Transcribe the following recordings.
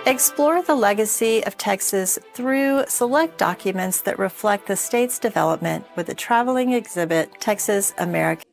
Explore the legacy of Texas through select documents that reflect the state's development with the traveling exhibit, Texas America.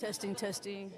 Testing, testing.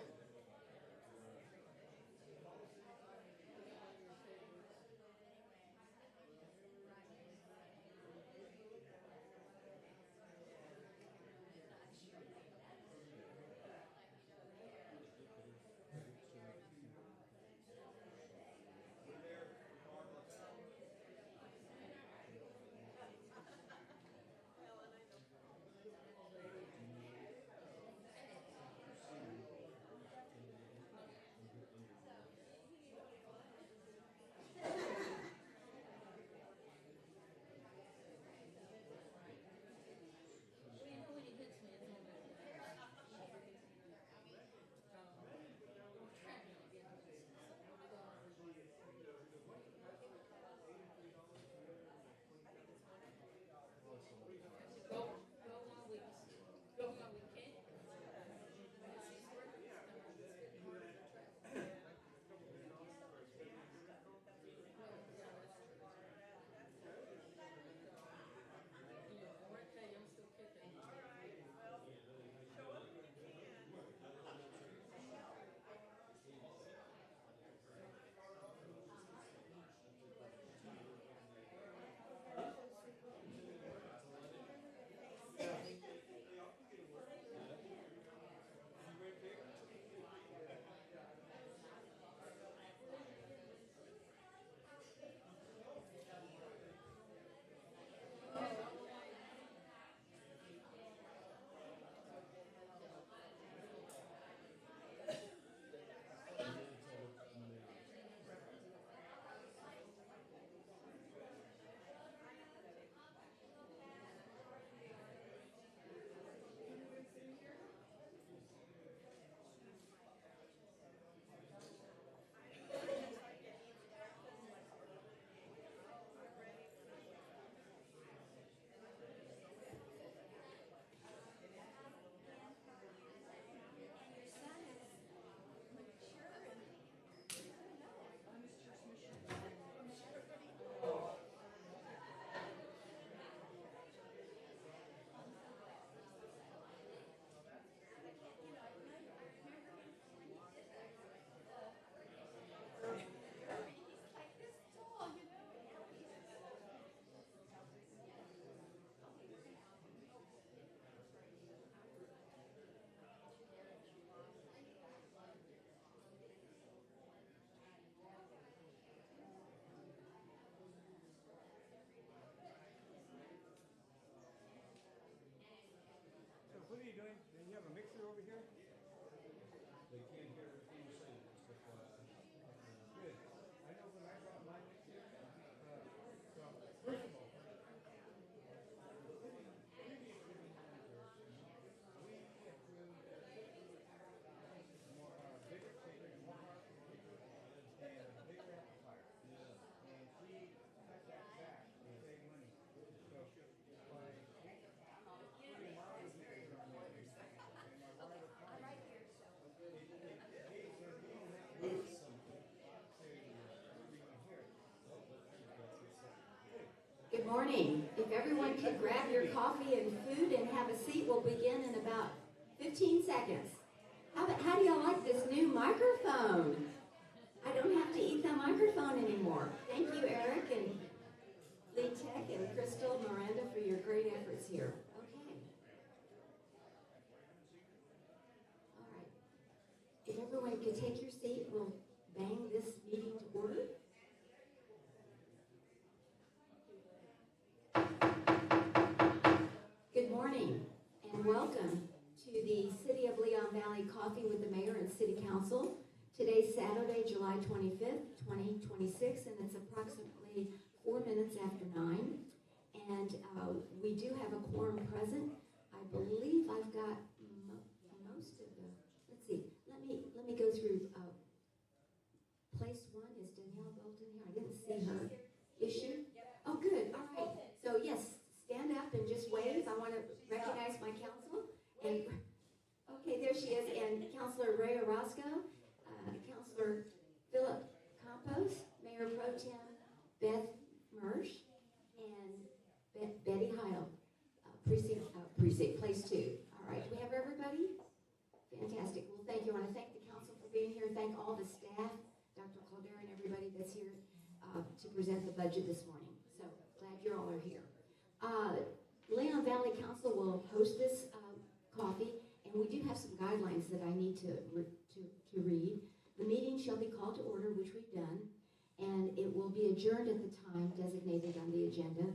What are you doing? Do you have a mixer over here? They can't hear everything you say, just FYI. Good. I know when I brought my mixer, so first of all, previous city manager, we approved more, bigger speakers, more powerful speakers, and a bigger amplifier. Yeah. And she cut that back to save money. So by putting my own mixer on there, and my wireless phone, it gave her boost something to everyone here. Good morning. If everyone could grab your coffee and food and have a seat, we'll begin in about 15 seconds. How do y'all like this new microphone? I don't have to eat the microphone anymore. Thank you, Eric and Lee Tech and Crystal, Miranda, for your great efforts here. Okay. All right. If everyone could take your seat, we'll bang this meeting to order. Good morning and welcome to the City of Leon Valley Coffee with the Mayor and City Council. Today's Saturday, July 25th, 2026, and it's approximately 4 minutes after 9. And we do have a quorum present. I believe I've got most of the, let's see, let me go through. Place one, is Danielle Bolton here? I didn't see her. Is she? Oh, good, all right. So yes, stand up and just wave. I want to recognize my council. And okay, there she is. And Councilor Ray Orozco, Councilor Philip Campos, Mayor Pro Tem Beth Mersch, and Betty Heil, precinct place 2. All right, do we have everybody? Fantastic. thank all the staff, Dr. Caldera and everybody that's here to present the budget this morning. So glad you all are here. Leon Valley Council will host this coffee, and we do have some guidelines that I need to read. The meeting shall be called to order, which we've done, and it will be adjourned at the time designated on the agenda.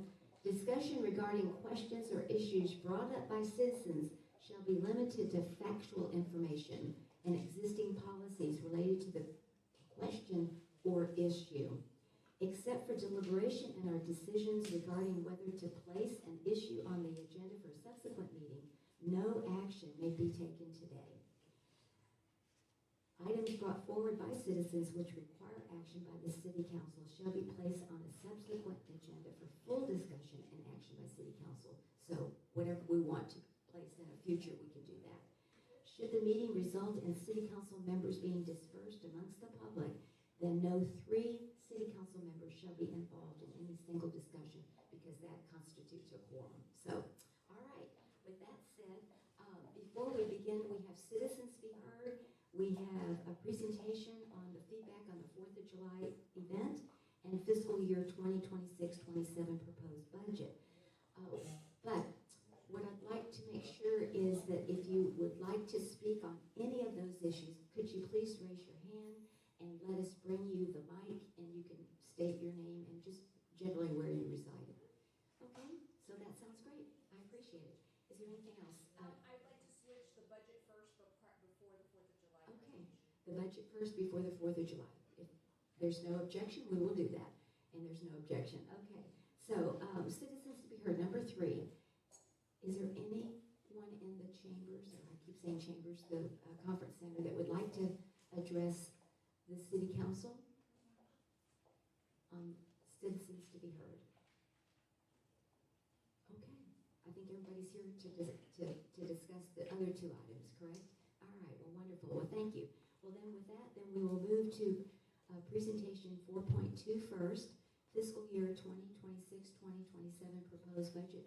Discussion regarding questions or issues brought up by citizens shall be limited to factual information and existing policies related to the question or issue. Except for deliberation and our decisions regarding whether to place an issue on the agenda for a subsequent meeting, no action may be taken today. Items brought forward by citizens which require action by the City Council shall be placed on a subsequent agenda for full discussion and action by City Council. So whatever we want to place in a future, we can do that. Should the meeting result in City Council members being dispersed amongst the public, then no 3 City Council members shall be involved in any single discussion because that constitutes a quorum. So, all right, with that said, before we begin, we have citizens be heard. We have a presentation on the feedback on the 4th of July event and fiscal year 2026-27 proposed budget. But what I'd like to make sure is that if you would like to speak on any of those issues, could you please raise your hand and let us bring you the mic, and you can state your name and just generally where you reside. Okay, so that sounds great. I appreciate it. Is there anything else? I'd like to switch the budget first, but before the 4th of July. Okay, the budget first before the 4th of July. If there's no objection, we will do that. And there's no objection. Okay, so citizens to be heard. Number 3, is there anyone in the chambers, or I keep saying chambers, the conference center that would like to address the City Council? Citizens to be heard. Okay, I think everybody's here to discuss the other 2 items, correct? All right, well, wonderful. Well, thank you. Well, then with that, then we will move to presentation 4.2 first, fiscal year 2026-2027 proposed budget.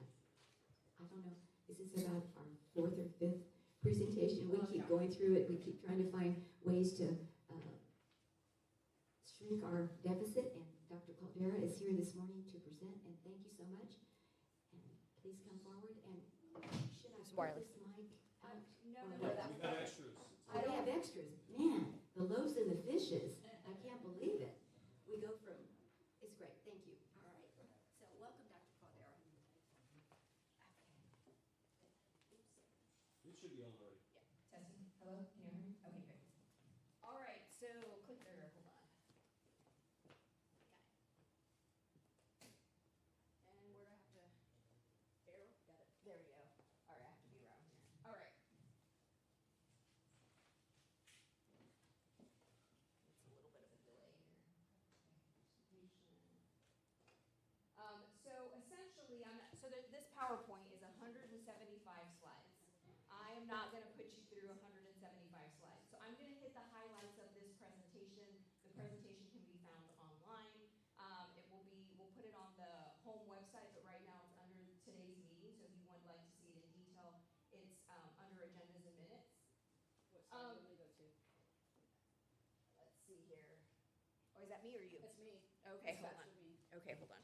I don't know, is this about our 4th or 5th presentation? We keep going through it. We keep trying to find ways to shrink our deficit, and Dr. Caldera is here this morning to present, and thank you so much. And please come forward, and should I put this mic out? No, We got extras. Oh, we have extras. Man, the loaves and the fishes. I can't believe it. We go from, it's great. Thank you. All right. So welcome, Dr. Caldera. It should be on already. Testing. Hello, can you hear me? Okay, great. All right, so click there, hold on. Okay. And where do I have to, arrow? Got it, there we go. All right, I have to be around here. All right. It's a little bit of a delay here. So essentially, this PowerPoint is 175 slides. I am not going to put you through 175 slides. So I'm going to hit the highlights of this presentation. The presentation can be found online. We'll put it on the home website, but right now it's under today's meeting. So if you would like to see it in detail, it's under agendas and minutes. What slide do we go to? Let's see here. Oh, is that me or you? That's me. Okay, That's hold on. faster me. Okay, hold on.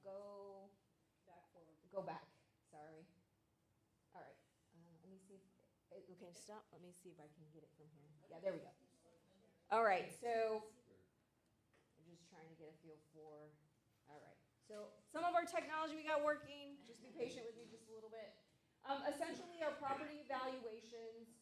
Go Back forward. back. Sorry. All right. Let me see. Okay, stop. Let me see if I can get it from here. Yeah, there we go. All right. So I'm just trying to get a feel for. All right. So some of our technology we got working. Just be patient with me just a little bit. Essentially, our property valuations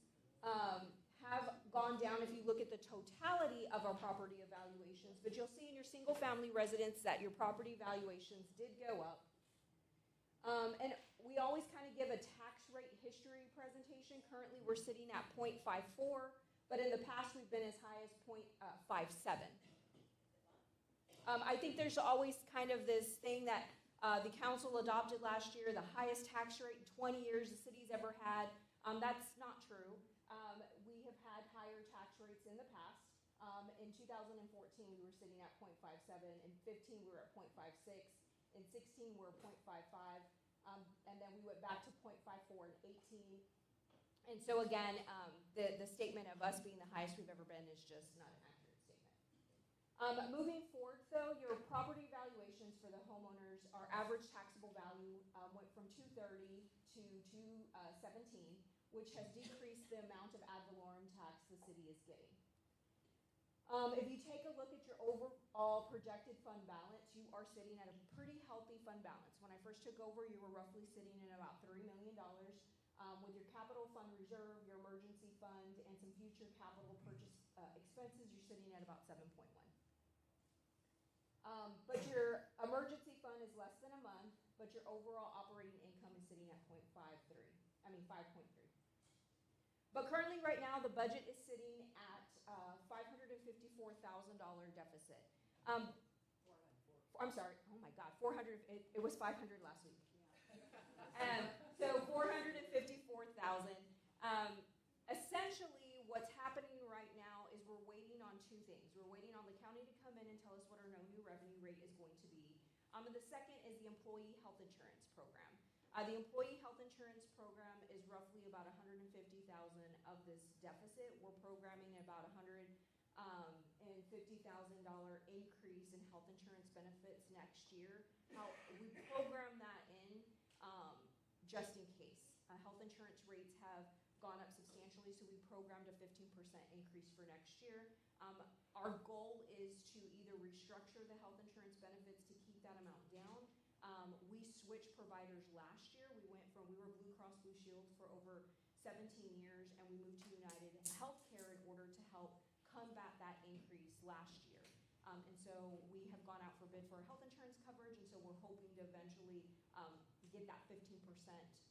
have gone down if you look at the totality of our property evaluations. But you'll see in your single-family residence that your property valuations did go up. And we always kind of give a tax rate history presentation. Currently, we're sitting at 0.54, but in the past, we've been as high as 0.57. I think there's always kind of this thing that the council adopted last year, the highest tax rate in 20 years the city's ever had. That's not true. We have had higher tax rates in the past. In 2014, we were sitting at 0.57. In 15, we were at 0.56. In 16, we're 0.55. And then we went back to 0.54 in 18. And so again, the statement of us being the highest we've ever been is just not an accurate statement. Moving forward though, your property valuations for the homeowners, our average taxable value went from 230 to 217, which has decreased the amount of ad valorem tax the city is getting. If you take a look at your overall projected fund balance, you are sitting at a pretty healthy fund balance. When I first took over, you were roughly sitting in about $3 million. With your capital fund reserve, your emergency fund, and some future capital purchase expenses, you're sitting at about 7.1. But your emergency fund is less than a month, but your overall operating income is sitting at 5.3. But currently, right now, the budget is sitting at $554,000 deficit. I'm sorry. Oh my God, 400. It was 500 last week. So 454,000. Essentially, what's happening right now is we're waiting on two things. We're waiting on the county to come in and tell us what our new revenue rate is going to be. And the second is the employee health insurance program. The employee health insurance program is roughly about $150,000 of this deficit. We're programming about $150,000 increase in health insurance benefits next year. We program that in just in case. Health insurance rates have gone up substantially, so we programmed a 15% increase for next year. Our goal is to either restructure the health insurance benefits to keep that amount down. We switched providers last year. We were Blue Cross Blue Shield for over 17 years, and we moved to United Healthcare in order to help combat that increase last year. And so we have gone out for bid for health insurance coverage, and so we're hoping to eventually get that 15%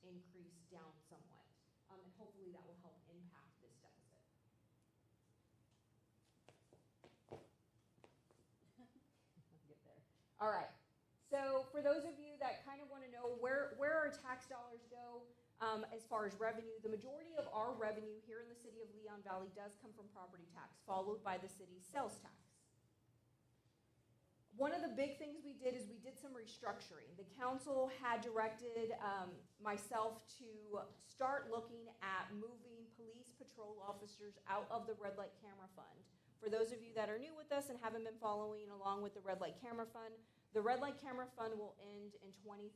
increase down somewhat. And hopefully that will help impact this deficit. Get there. All right. So for those of you that kind of want to know where our tax dollars go as far as revenue, the majority of our revenue here in the city of Leon Valley does come from property tax, followed by the city's sales tax. One of the big things we did is we did some restructuring. The council had directed myself to start looking at moving police patrol officers out of the red light camera fund. For those of you that are new with us and haven't been following along with the red light camera fund, the red light camera fund will end in 2037.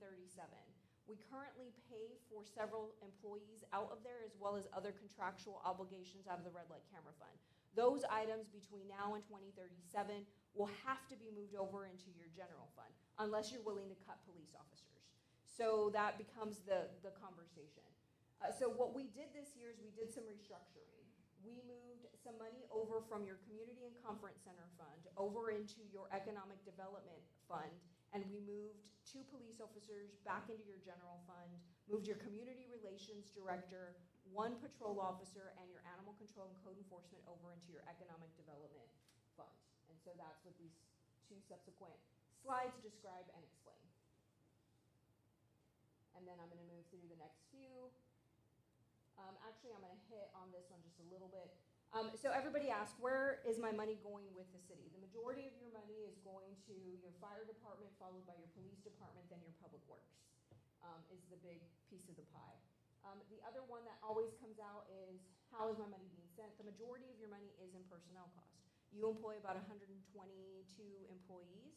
We currently pay for several employees out of there as well as other contractual obligations out of the red light camera fund. Those items between now and 2037 will have to be moved over into your general fund unless you're willing to cut police officers. So that becomes the conversation. So what we did this year is we did some restructuring. We moved some money over from your community and conference center fund over into your economic development fund, and we moved 2 police officers back into your general fund, moved your community relations director, 1 patrol officer, and your animal control and code enforcement over into your economic development fund. And so that's what these 2 subsequent slides describe and explain. And then I'm going to move through the next few. Actually, I'm going to hit on this one just a little bit. So everybody asked, where is my money going with the city? The majority of your money is going to your fire department, followed by your police department, then your public works is the big piece of the pie. The other one that always comes out is, how is my money being spent? The majority of your money is in personnel cost. You employ about 122 employees.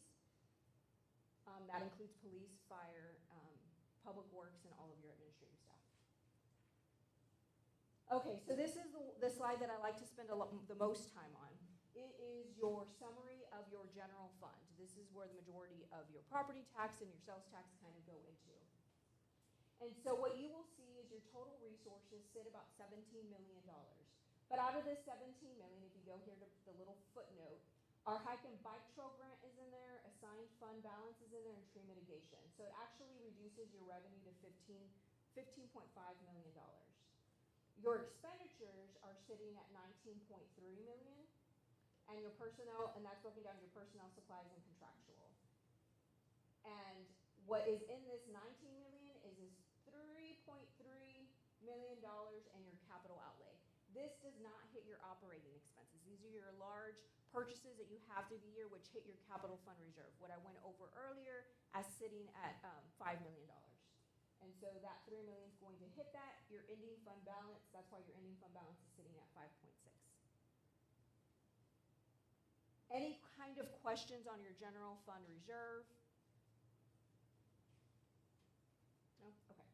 That includes police, fire, public works, and all of your administrative staff. Okay, so this is the slide that I like to spend the most time on. It is your summary of your general fund. This is where the majority of your property tax and your sales tax kind of go into. And so what you will see is your total resources sit about $17 million. But out of this $17 million, if you go here to the little footnote, our hike and bike trail grant is in there, assigned fund balance is in there, and tree mitigation. So it actually reduces your revenue to $15.5 million. Your expenditures are sitting at $19.3 million, and your personnel, and that's broken down your personnel, supplies, and contractual. And what is in this $19 million is this $3.3 million in your capital outlay. This does not hit your operating expenses. These are your large purchases that you have through the year, which hit your capital fund reserve, what I went over earlier as sitting at $5 million. And so that 3 million is going to hit that. Your ending fund balance, that's why your ending fund balance is sitting at 5.6. Any kind of questions on your general fund reserve? No? Okay.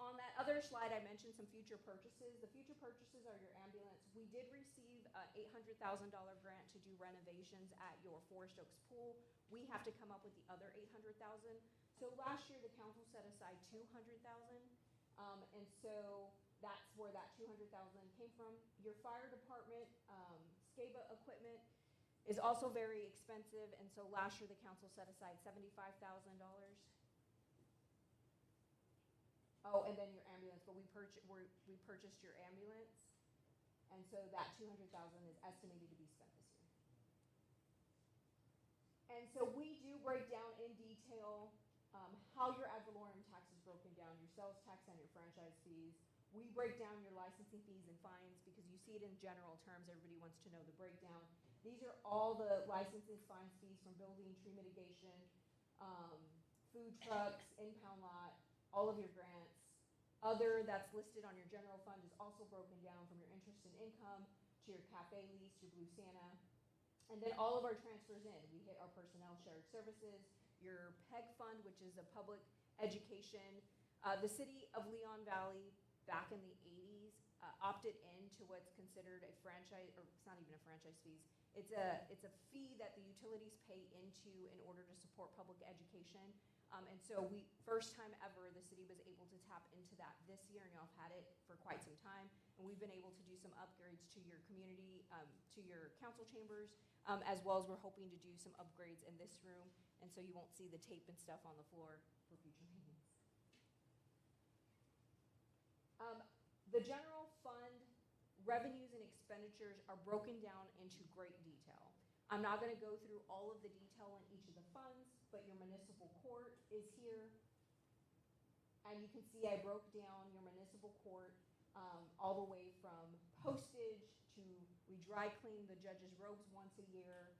On that other slide, I mentioned some future purchases. The future purchases are your ambulance. We did receive an $800,000 grant to do renovations at your Forest Oaks pool. We have to come up with the other $800,000. So last year, the council set aside $200,000, and so that's where that $200,000 came from. Your fire department, SCADA equipment is also very expensive, and so last year, the council set aside $75,000. Oh, and then your ambulance, but we purchased your ambulance, and so that $200,000 is estimated to be spent this year. And so we do break down in detail how your ad valorem tax is broken down, your sales tax and your franchise fees. We break down your licensing fees and fines because you see it in general terms. Everybody wants to know the breakdown. These are all the licenses, fines, fees from building, tree mitigation, food trucks, impound lot, all of your grants. Other that's listed on your general fund is also broken down from your interest and income to your cafe lease, your Blue Santa, and then all of our transfers in. We hit our personnel shared services, your PEG fund, which is a public education. The city of Leon Valley back in the 80s opted into what's considered a franchise, or it's not even a franchise fees. It's a fee that the utilities pay into in order to support public education. And so first time ever, the city was able to tap into that this year, and y'all have had it for quite some time. And we've been able to do some upgrades to your community, to your council chambers, as well as we're hoping to do some upgrades in this room. And so you won't see the tape and stuff on the floor for future meetings. The general fund revenues and expenditures are broken down into great detail. I'm not going to go through all of the detail in each of the funds, but your municipal court is here. And you can see I broke down your municipal court all the way from postage to we dry clean the judge's robes once a year,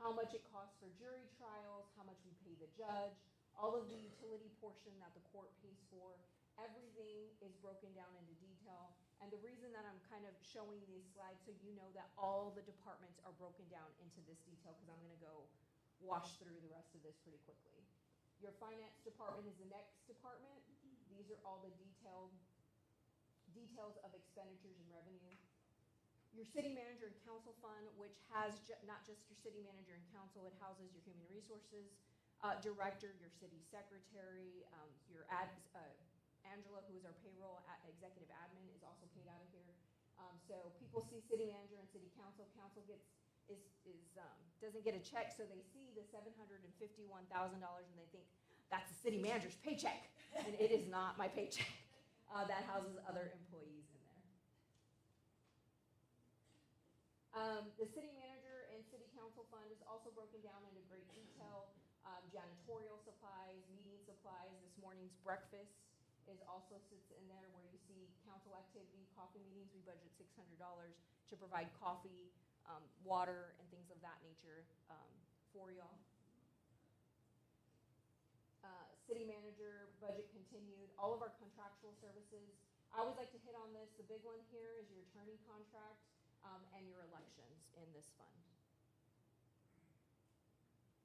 how much it costs for jury trials, how much we pay the judge, all of the utility portion that the court pays for. Everything is broken down into detail. And the reason that I'm kind of showing these slides so you know that all the departments are broken down into this detail, because I'm going to go wash through the rest of this pretty quickly. Your finance department is the next department. These are all the details of expenditures and revenue. Your city manager and council fund, which has not just your city manager and council, it houses your human resources director, your city secretary, your Angela, who is our payroll executive admin, is also paid out of here. So people see city manager and city council. Council doesn't get a check, so they see the $751,000 and they think that's the city manager's paycheck, and it is not my paycheck. That houses other employees in there. The city manager and city council fund is also broken down into great detail. Janitorial supplies, meeting supplies. This morning's breakfast also sits in there where you see council activity, coffee meetings. We budget $600 to provide coffee, water, and things of that nature for y'all. City manager, budget continued, all of our contractual services. I always like to hit on this. The big one here is your attorney contract and your elections in this fund.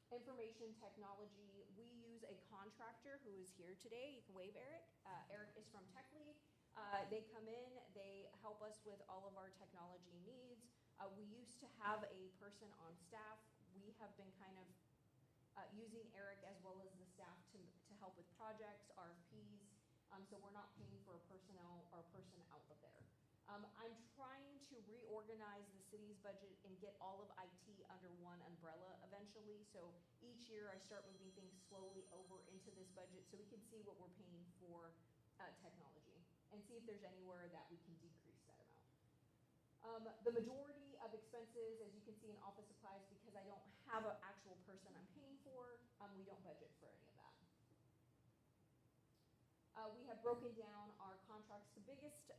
Information technology, we use a contractor who is here today. You can wave Eric. Eric is from TechLead. They come in, they help us with all of our technology needs. We used to have a person on staff. We have been kind of using Eric as well as the staff to help with projects, RFPs, so we're not paying for a personnel or a person out of there. I'm trying to reorganize the city's budget and get all of IT under one umbrella eventually. So each year I start moving things slowly over into this budget so we can see what we're paying for technology and see if there's anywhere that we can decrease that amount. The majority of expenses, as you can see in office supplies, because I don't have an actual person I'm paying for, we don't budget for any of that. We have broken down our contracts. The biggest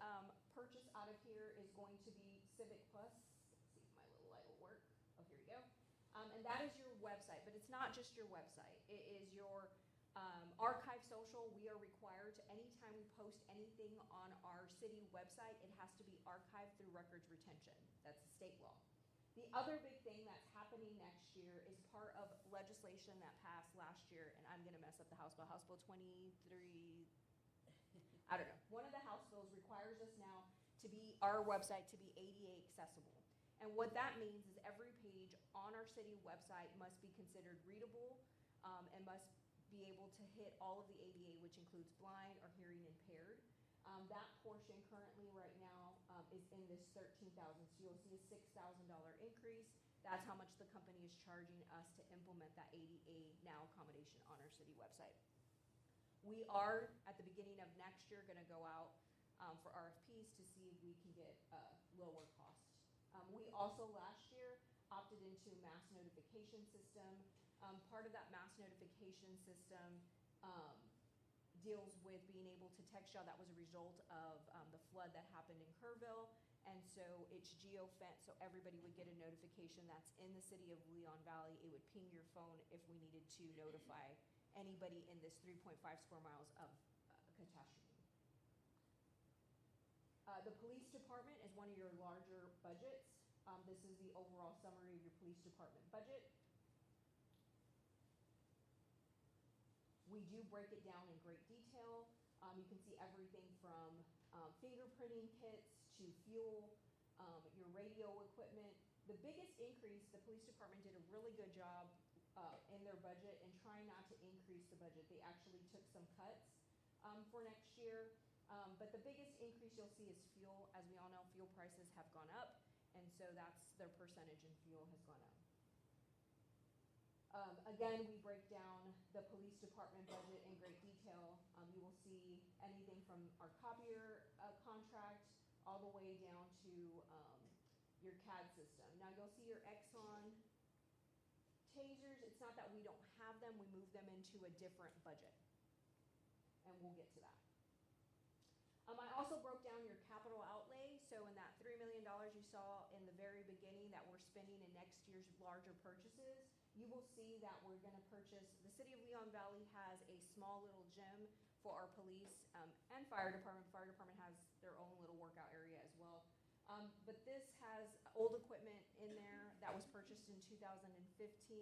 purchase out of here is going to be Civic Plus. Let's see if my little light will work. Oh, here we go. And that is your website, but it's not just your website. It is your Archive social, we are required to, anytime we post anything on our city website, it has to be archived through records retention. That's the state law. The other big thing that's happening next year is part of legislation that passed last year, and I'm gonna mess up the House Bill, House Bill 23, I don't know. One of the House bills requires us now to be, our website to be ADA accessible. And what that means is every page on our city website must be considered readable, and must be able to hit all of the ADA, which includes blind or hearing impaired. That portion currently right now is in this $13,000, so you'll see a $6,000 increase. That's how much the company is charging us to implement that ADA now accommodation on our city website. We are, at the beginning of next year, gonna go out for RFPs to see if we can get lower cost. We also last year opted into mass notification system. Part of that mass notification system deals with being able to text y'all. That was a result of the flood that happened in Kerrville. And so it's geo-fenced, so everybody would get a notification that's in the city of Leon Valley. It would ping your phone if we needed to notify anybody in this 3.5 square miles of catastrophe. The police department is one of your larger budgets. This is the overall summary of your police department budget. We do break it down in great detail. You can see everything from fingerprinting kits to fuel, your radio equipment. The biggest increase, the police department did a really good job in their budget and trying not to increase the budget. They actually took some cuts for next year. But the biggest increase you'll see is fuel. As we all know, fuel prices have gone up, and so that's their percentage in fuel has gone up. Again, we break down the police department budget in great detail. You will see anything from our copier contract all the way down to your CAD system. Now you'll see your Exxon tasers. It's not that we don't have them, we move them into a different budget. And we'll get to that. I also broke down your capital outlay. So in that $3 million you saw in the very beginning that we're spending in next year's larger purchases, you will see that we're gonna purchase, the city of Leon Valley has a small little gym for our police and fire department. Fire department has their own little workout area as well. But this has old equipment in there that was purchased in 2015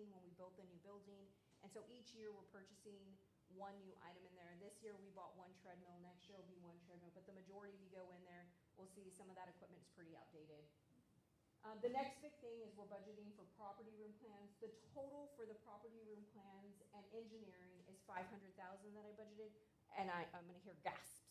when we built the new building. And so each year we're purchasing one new item in there. This year we bought one treadmill, next year will be one treadmill, but the majority, if you go in there, we'll see some of that equipment is pretty outdated. The next big thing is we're budgeting for property room plans. The total for the property room plans and engineering is $500,000 that I budgeted, and I'm gonna hear gasps.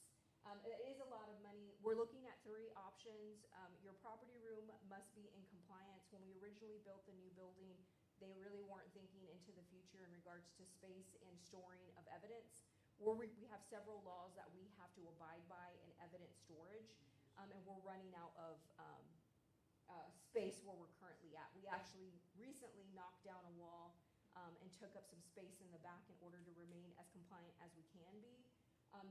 It is a lot of money. We're looking at 3 options. Your property room must be in compliance. When we originally built the new building, they really weren't thinking into the future in regards to space and storing of evidence. We have several laws that we have to abide by in evidence storage, and we're running out of space where we're currently at. We actually recently knocked down a wall and took up some space in the back in order to remain as compliant as we can be.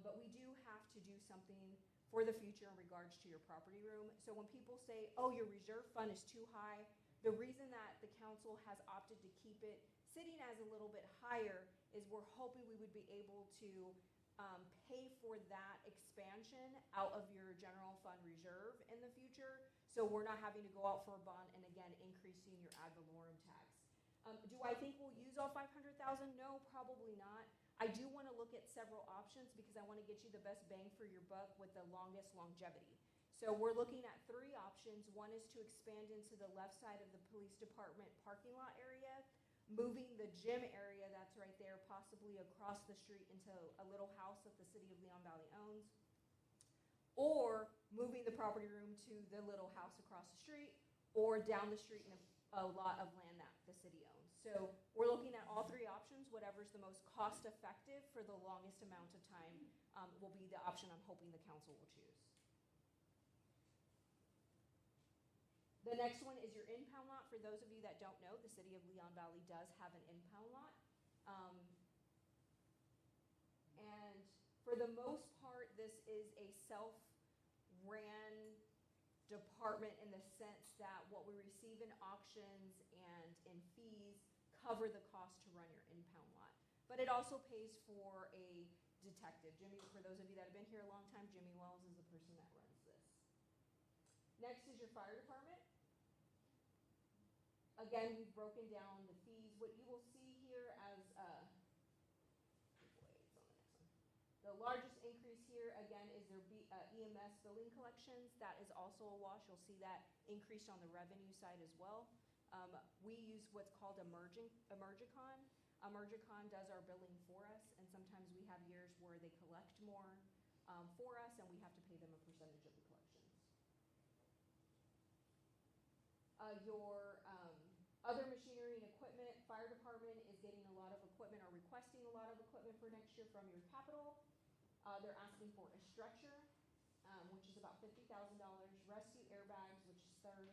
But we do have to do something for the future in regards to your property room. So when people say, oh, your reserve fund is too high, the reason that the council has opted to keep it sitting as a little bit higher is we're hoping we would be able to pay for that expansion out of your general fund reserve in the future. So we're not having to go out for a bond and again, increasing your ad valorem tax. Do I think we'll use all $500,000? No, probably not. I do want to look at several options because I want to get you the best bang for your buck with the longest longevity. So we're looking at 3 options. One is to expand into the left side of the police department parking lot area, moving the gym area that's right there, possibly across the street into a little house that the city of Leon Valley owns, or moving the property room to the little house across the street, or down the street in a lot of land that the city owns. So we're looking at all 3 options. Whatever's the most cost effective for the longest amount of time will be the option I'm hoping the council will choose. The next one is your impound lot. For those of you that don't know, the city of Leon Valley does have an impound lot. And for the most part, this is a self-ran department in the sense that what we receive in auctions and in fees cover the cost to run your impound lot. But it also pays for a detective. Jimmy, for those of you that have been here a long time, Jimmy Wells is the person that runs this. Next is your fire department. Again, we've broken down the fees. What you will see here as, the largest increase here, again, is their EMS billing collections. That is also a wash. You'll see that increase on the revenue side as well. We use what's called Emergicon. Emergicon does our billing for us, and sometimes we have years where they collect more for us, and we have to pay them a percentage of the collections. Your other machinery and equipment, fire department is getting a lot of equipment or requesting a lot of equipment for next year from your capital. They're asking for a stretcher, which is about $50,000, rescue airbags, which is 30,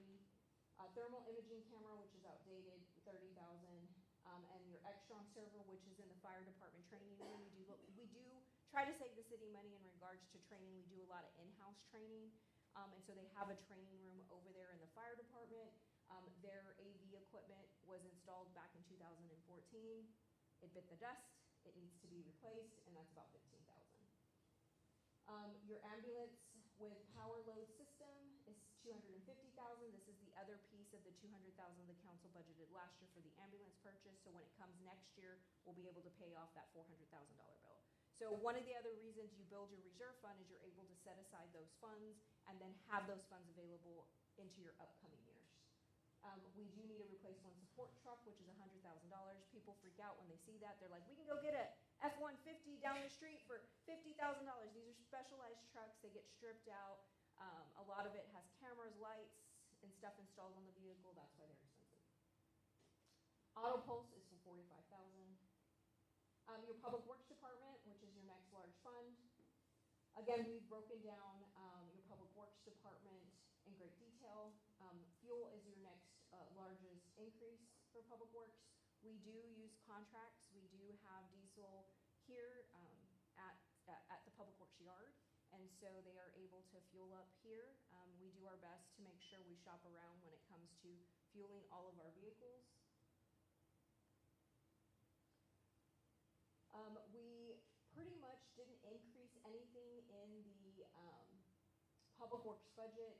thermal imaging camera, which is outdated, 30,000, and your Extron server, which is in the fire department training room. We do try to save the city money in regards to training. We do a lot of in-house training, and so they have a training room over there in the fire department. Their AV equipment was installed back in 2014. It bit the dust. It needs to be replaced, and that's about $15,000. Your ambulance with power load system is $250,000. This is the other piece of the $200,000 the council budgeted last year for the ambulance purchase. So when it comes next year, we'll be able to pay off that $400,000 bill. So one of the other reasons you build your reserve fund is you're able to set aside those funds and then have those funds available into your upcoming years. We do need a replace one support truck, which is $100,000. People freak out when they see that. They're like, we can go get a F-150 down the street for $50,000. These are specialized trucks. They get stripped out. A lot of it has cameras, lights, and stuff installed on the vehicle. That's why they're expensive. Auto Pulse is for $45,000. Your Public Works Department, which is your next large fund. Again, we've broken down your Public Works Department in great detail. Fuel is your next largest increase for Public Works. We do use contracts. We do have diesel here at the Public Works yard, and so they are able to fuel up here. We do our best to make sure we shop around when it comes to fueling all of our vehicles. We pretty much didn't increase anything in the Public Works budget.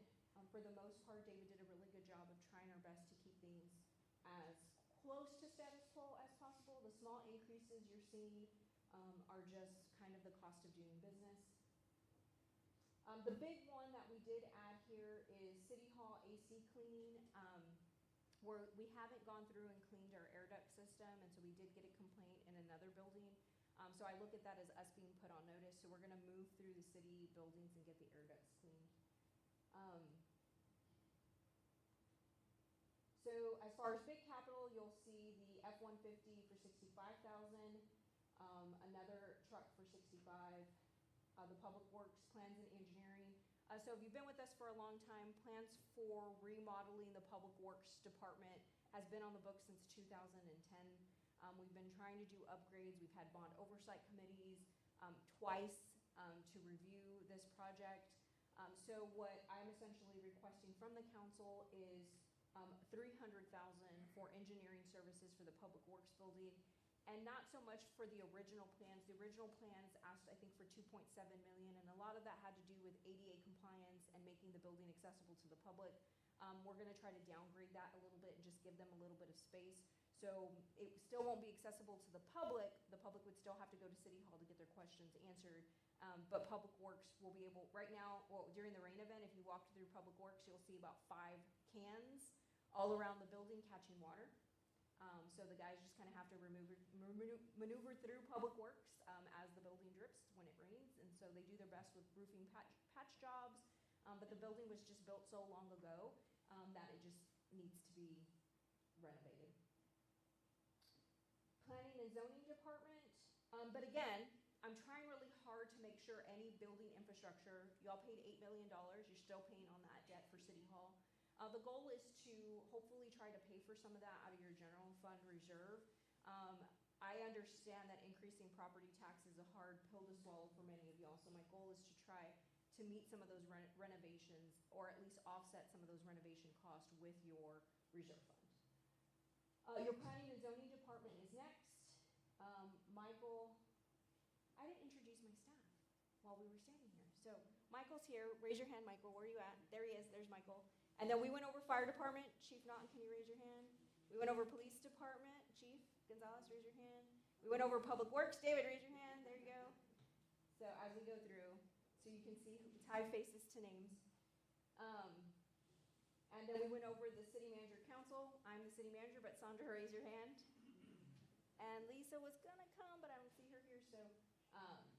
For the most part, David did a really good job of trying our best to keep things as close to status quo as possible. The small increases you're seeing are just kind of the cost of doing business. The big one that we did add here is City Hall AC cleaning. Where we haven't gone through and cleaned our air duct system, and so we did get a complaint in another building. So I look at that as us being put on notice. So we're going to move through the city buildings and get the air ducts cleaned. So as far as big capital, you'll see the F-150 for $65,000, another truck for $65,000, the Public Works plans and engineering. So if you've been with us for a long time, plans for remodeling the Public Works Department has been on the books since 2010. We've been trying to do upgrades. We've had bond oversight committees twice to review this project. So what I'm essentially requesting from the council is $300,000 for engineering services for the Public Works building, and not so much for the original plans. The original plans asked, I think, for $2.7 million, and a lot of that had to do with ADA compliance and making the building accessible to the public. We're going to try to downgrade that a little bit and just give them a little bit of space. So it still won't be accessible to the public. The public would still have to go to City Hall to get their questions answered. But Public Works will be able, right now, well, during the rain event, if you walked through Public Works, you'll see about 5 cans all around the building catching water. So the guys just kind of have to maneuver through Public Works as the building drips when it rains. And so they do their best with roofing patch jobs. But the building was just built so long ago that it just needs to be renovated. Planning and Zoning Department. But again, I'm trying really hard to make sure any building infrastructure, y'all paid $8 million, you're still paying on that debt for City Hall. The goal is to hopefully try to pay for some of that out of your general fund reserve. I understand that increasing property tax is a hard pill to swallow for many of y'all, so my goal is to try to meet some of those renovations, or at least offset some of those renovation costs with your reserve fund. Your Planning and Zoning Department is next. My while we were standing here. So Michael's here. Raise your hand, Michael. Where are you at? There he is. There's Michael. And then we went over fire department. Chief Naughton, can you raise your hand? We went over police department. Chief Gonzalez, raise your hand. We went over public works. David, raise your hand. There you go. So as we go through, so you can see tie faces to names. And then we went over the city manager council. I'm the city manager, but Sandra, raise your hand. And Lisa was gonna come, but I don't see her here, so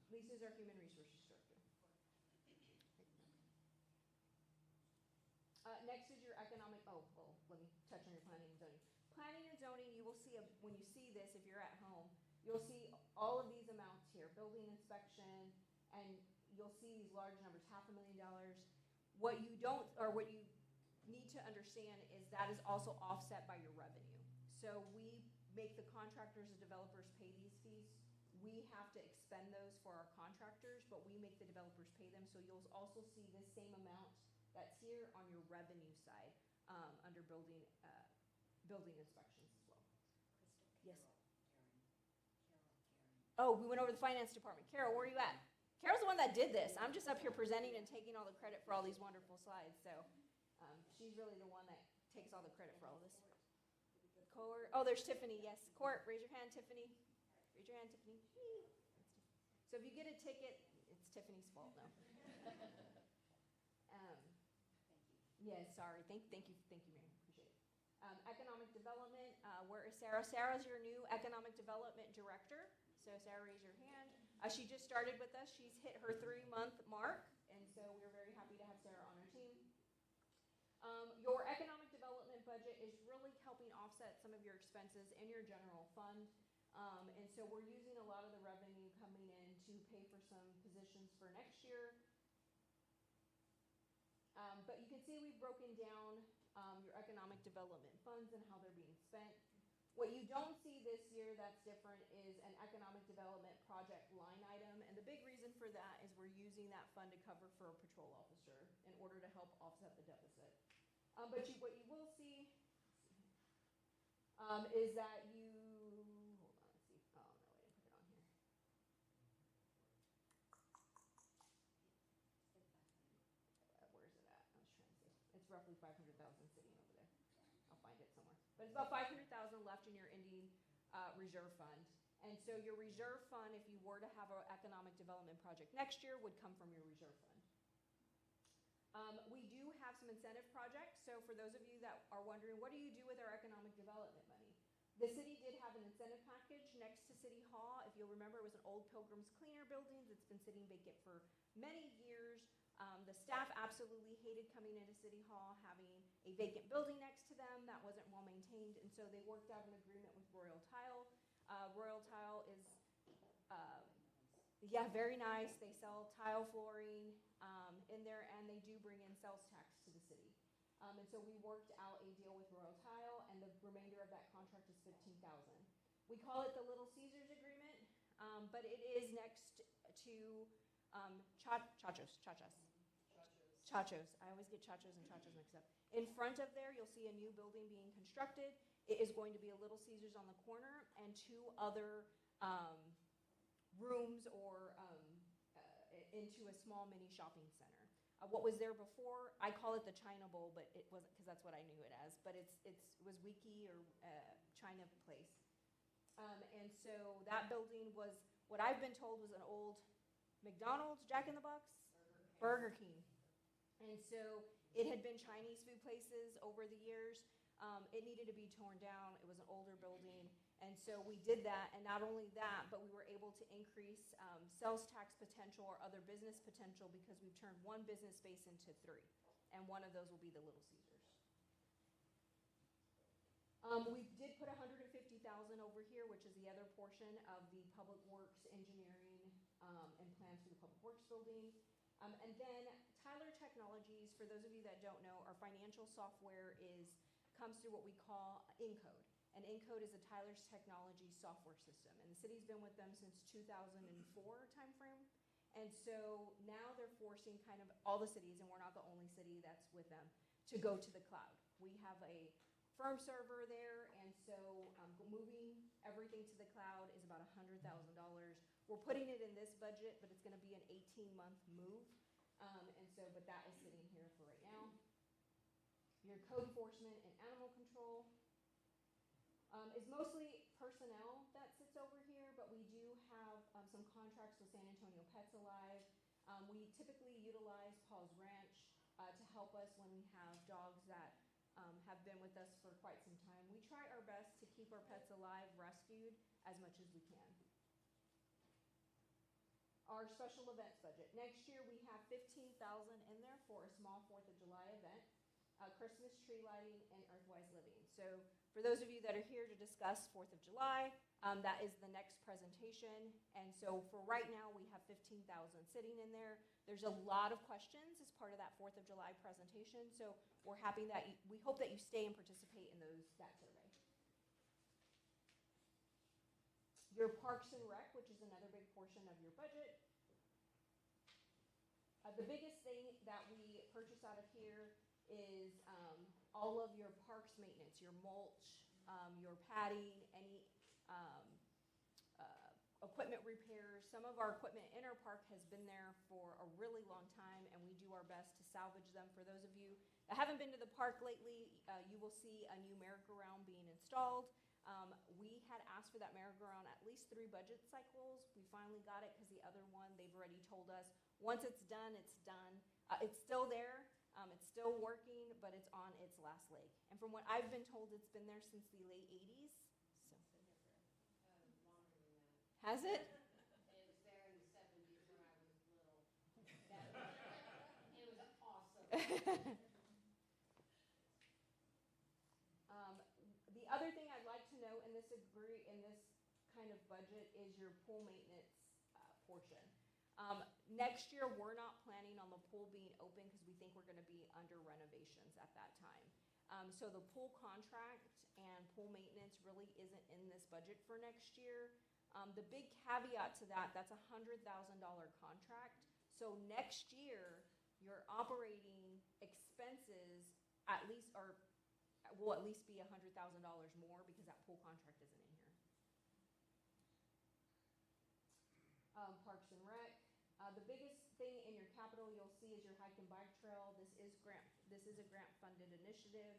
Lisa's our human resources director. Next is your economic, let me touch on your planning and zoning. Planning and zoning, you will see, when you see this, if you're at home, you'll see all of these amounts here, building inspection, and you'll see these large numbers, $500,000. What you don't, or what you need to understand is that is also offset by your revenue. So we make the contractors and developers pay these fees. We have to expend those for our contractors, but we make the developers pay them. So you'll also see this same amount that's here on your revenue side under building inspections as well. Yes. Oh, we went over the finance department. Carol, where are you at? Carol's the one that did this. I'm just up here presenting and taking all the credit for all these wonderful slides. So she's really the one that takes all the credit for all this. Court. Oh, there's Tiffany. Yes. Court, raise your hand, Tiffany. Raise your hand, Tiffany. So if you get a ticket, it's Tiffany's fault, no. Yeah, sorry. Thank you, Mary. Appreciate it. Economic development. Where is Sarah? Sarah's your new economic development director. So Sarah, raise your hand. She just started with us. She's hit her 3-month mark, and so we're very happy to have Sarah on our team. Your economic development budget is really helping offset some of your expenses in your general fund. And so we're using a lot of the revenue coming in to pay for some positions for next year. But you can see we've broken down your economic development funds and how they're being spent. What you don't see this year that's different is an economic development project line item. And the big reason for that is we're using that fund to cover for a patrol officer in order to help offset the deficit. But what you will see is that you, hold on, let's see. Oh, no, I didn't put it on here. Where is it at? I was trying to see. It's roughly 500,000 sitting over there. I'll find it somewhere. But it's about 500,000 left in your ending reserve fund. And so your reserve fund, if you were to have an economic development project next year, would come from your reserve fund. We do have some incentive projects. So for those of you that are wondering, what do you do with our economic development money? The city did have an incentive package next to City Hall. If you'll remember, it was an old Pilgrim's Cleaner building that's been sitting vacant for many years. The staff absolutely hated coming into City Hall, having a vacant building next to them that wasn't well maintained, and so they worked out an agreement with Royal Tile. Royal Tile is, very nice. They sell tile flooring in there, and they do bring in sales tax to the city. And so we worked out a deal with Royal Tile, and the remainder of that contract is $15,000. We call it the Little Caesars agreement, but it is next to Chachos. I always get Chachos and Chachos mixed up. In front of there, you'll see a new building being constructed. It is going to be a Little Caesars on the corner and 2 other rooms or into a small mini shopping center. What was there before, I call it the China Bowl, but it wasn't, because that's what I knew it as, but it was Wiki or China Place. And so that building was, what I've been told was an old McDonald's, Jack in the Box, Burger King. And so it had been Chinese food places over the years. It needed to be torn down. It was an older building. And so we did that, and not only that, but we were able to increase sales tax potential or other business potential because we've turned 1 business space into 3, and one of those will be the Little Caesars. We did put $150,000 over here, which is the other portion of the Public Works engineering and plans for the Public Works building. And then Tyler Technologies, for those of you that don't know, our financial software comes through what we call Encode. And Encode is a Tyler's Technology software system. And the city's been with them since 2004 timeframe. And so now they're forcing kind of all the cities, and we're not the only city that's with them, to go to the cloud. We have a firm server there, and so moving everything to the cloud is about $100,000. We're putting it in this budget, but it's gonna be an 18-month move. But that is sitting here for right now. Your code enforcement and animal control is mostly personnel that sits over here, but we do have some contracts with San Antonio Pets Alive. We typically utilize Paul's Ranch to help us when we have dogs that have been with us for quite some time. We try our best to keep our pets alive, rescued, as much as we can. Our special events budget. Next year, we have $15,000 in there for a small 4th of July event, Christmas tree lighting, and Earthwise Living. So for those of you that are here to discuss 4th of July, that is the next presentation. And so for right now, we have $15,000 sitting in there. There's a lot of questions as part of that 4th of July presentation. So we're happy that we hope that you stay and participate in that survey. Your Parks and Rec, which is another big portion of your budget. The biggest thing that we purchase out of here is all of your parks maintenance, your mulch, your padding, any equipment repairs. Some of our equipment in our park has been there for a really long time, and we do our best to salvage them. For those of you that haven't been to the park lately, you will see a new merry-go-round being installed. We had asked for that merry-go-round at least 3 budget cycles. We finally got it because the other one, they've already told us, once it's done, it's done. It's still there, it's still working, but it's on its last leg. And from what I've been told, it's been there since the late 80s. So. Longer than that. Has it? It was there in the 70s when I was little. It was awesome. The other thing I'd like to know in this kind of budget is your pool maintenance portion. Next year, we're not planning on the pool being open because we think we're going to be under renovations at that time. So the pool contract and pool maintenance really isn't in this budget for next year. The big caveat to that, that's a $100,000 contract. So next year, your operating expenses will at least be $100,000 more because that pool contract isn't in here. Parks and Rec. The biggest thing in your capital you'll see is your hike and bike trail. This is a grant-funded initiative.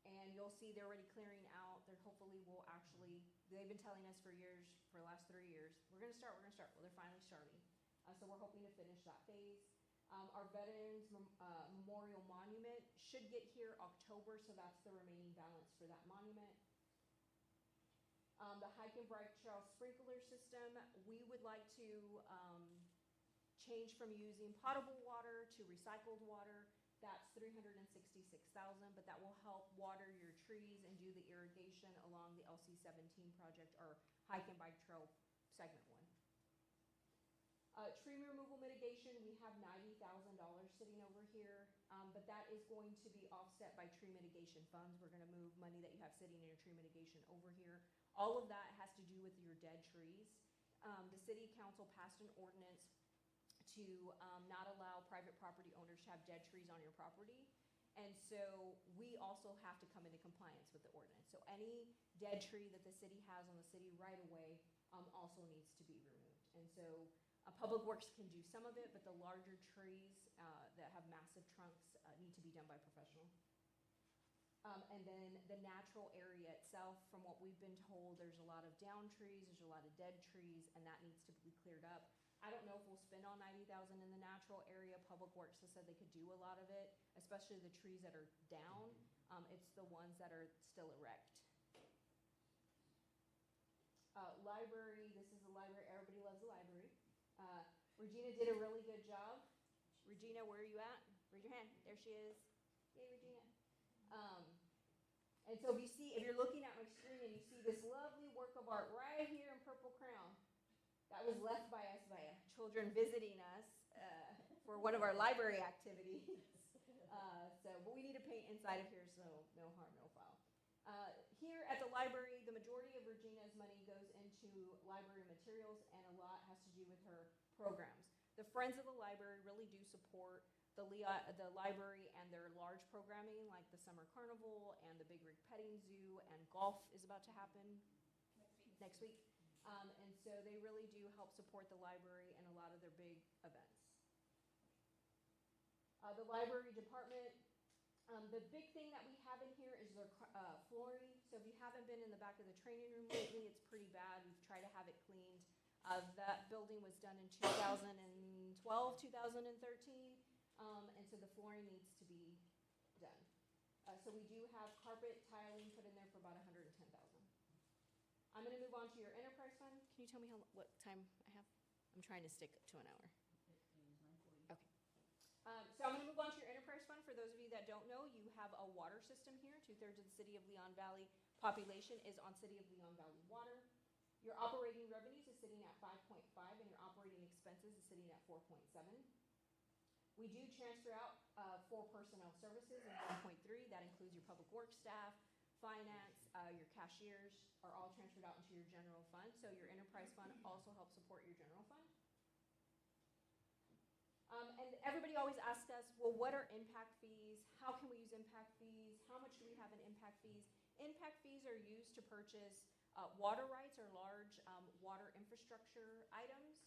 And you'll see they're already clearing out. They've been telling us for the last 3 years, we're gonna start. Well, they're finally starting. So we're hoping to finish that phase. Our Veterans Memorial Monument should get here October, so that's the remaining balance for that monument. The hike and bike trail sprinkler system, we would like to change from using potable water to recycled water. That's $366,000, but that will help water your trees and do the irrigation along the LC-17 project, or hike and bike trail segment 1. Tree removal mitigation, we have $90,000 sitting over here, but that is going to be offset by tree mitigation funds. We're going to move money that you have sitting in your tree mitigation over here. All of that has to do with your dead trees. The city council passed an ordinance to not allow private property owners to have dead trees on your property. And so we also have to come into compliance with the ordinance. So any dead tree that the city has on the city right away also needs to be removed. And so Public Works can do some of it, but the larger trees that have massive trunks need to be done by professional. And then the natural area itself, from what we've been told, there's a lot of down trees, there's a lot of dead trees, and that needs to be cleared up. I don't know if we'll spend all $90,000 in the natural area. Public Works has said they could do a lot of it, especially the trees that are down. It's the ones that are still erect. Library, this is the library, everybody loves the library. Regina did a really good job. Regina, where are you at? Raise your hand. There she is. Yay, Regina. And so if you're looking at my screen and you see this lovely work of art right here in purple crayon, that was left by us by children visiting us for one of our library activities. But we need to paint inside of here, so no harm, no foul. Here at the library, the majority of Regina's money goes into library materials, and a lot has to do with her programs. The Friends of the Library really do support the library and their large programming, like the Summer Carnival and the Big Rig Petting Zoo, and golf is about to happen next week. And so they really do help support the library and a lot of their big events. The library department, the big thing that we have in here is their flooring. So if you haven't been in the back of the training room lately, it's pretty bad. We've tried to have it cleaned. That building was done in 2012, 2013, and so the flooring needs to be done. So we do have carpet tiling put in there for about $110,000. I'm going to move on to your enterprise fund. Can you tell me what time I have? I'm trying to stick to an hour. Okay. So I'm going to move on to your enterprise fund. For those of you that don't know, you have a water system here. 2/3 of the City of Leon Valley population is on City of Leon Valley water. Your operating revenues is sitting at 5.5, and your operating expenses is sitting at 4.7. We do transfer out for personnel services in 1.3. That includes your public works staff, finance, your cashiers are all transferred out into your general fund. So your enterprise fund also helps support your general fund. And everybody always asks us, well, what are impact fees? How can we use impact fees? How much do we have in impact fees? Impact fees are used to purchase water rights or large water infrastructure items.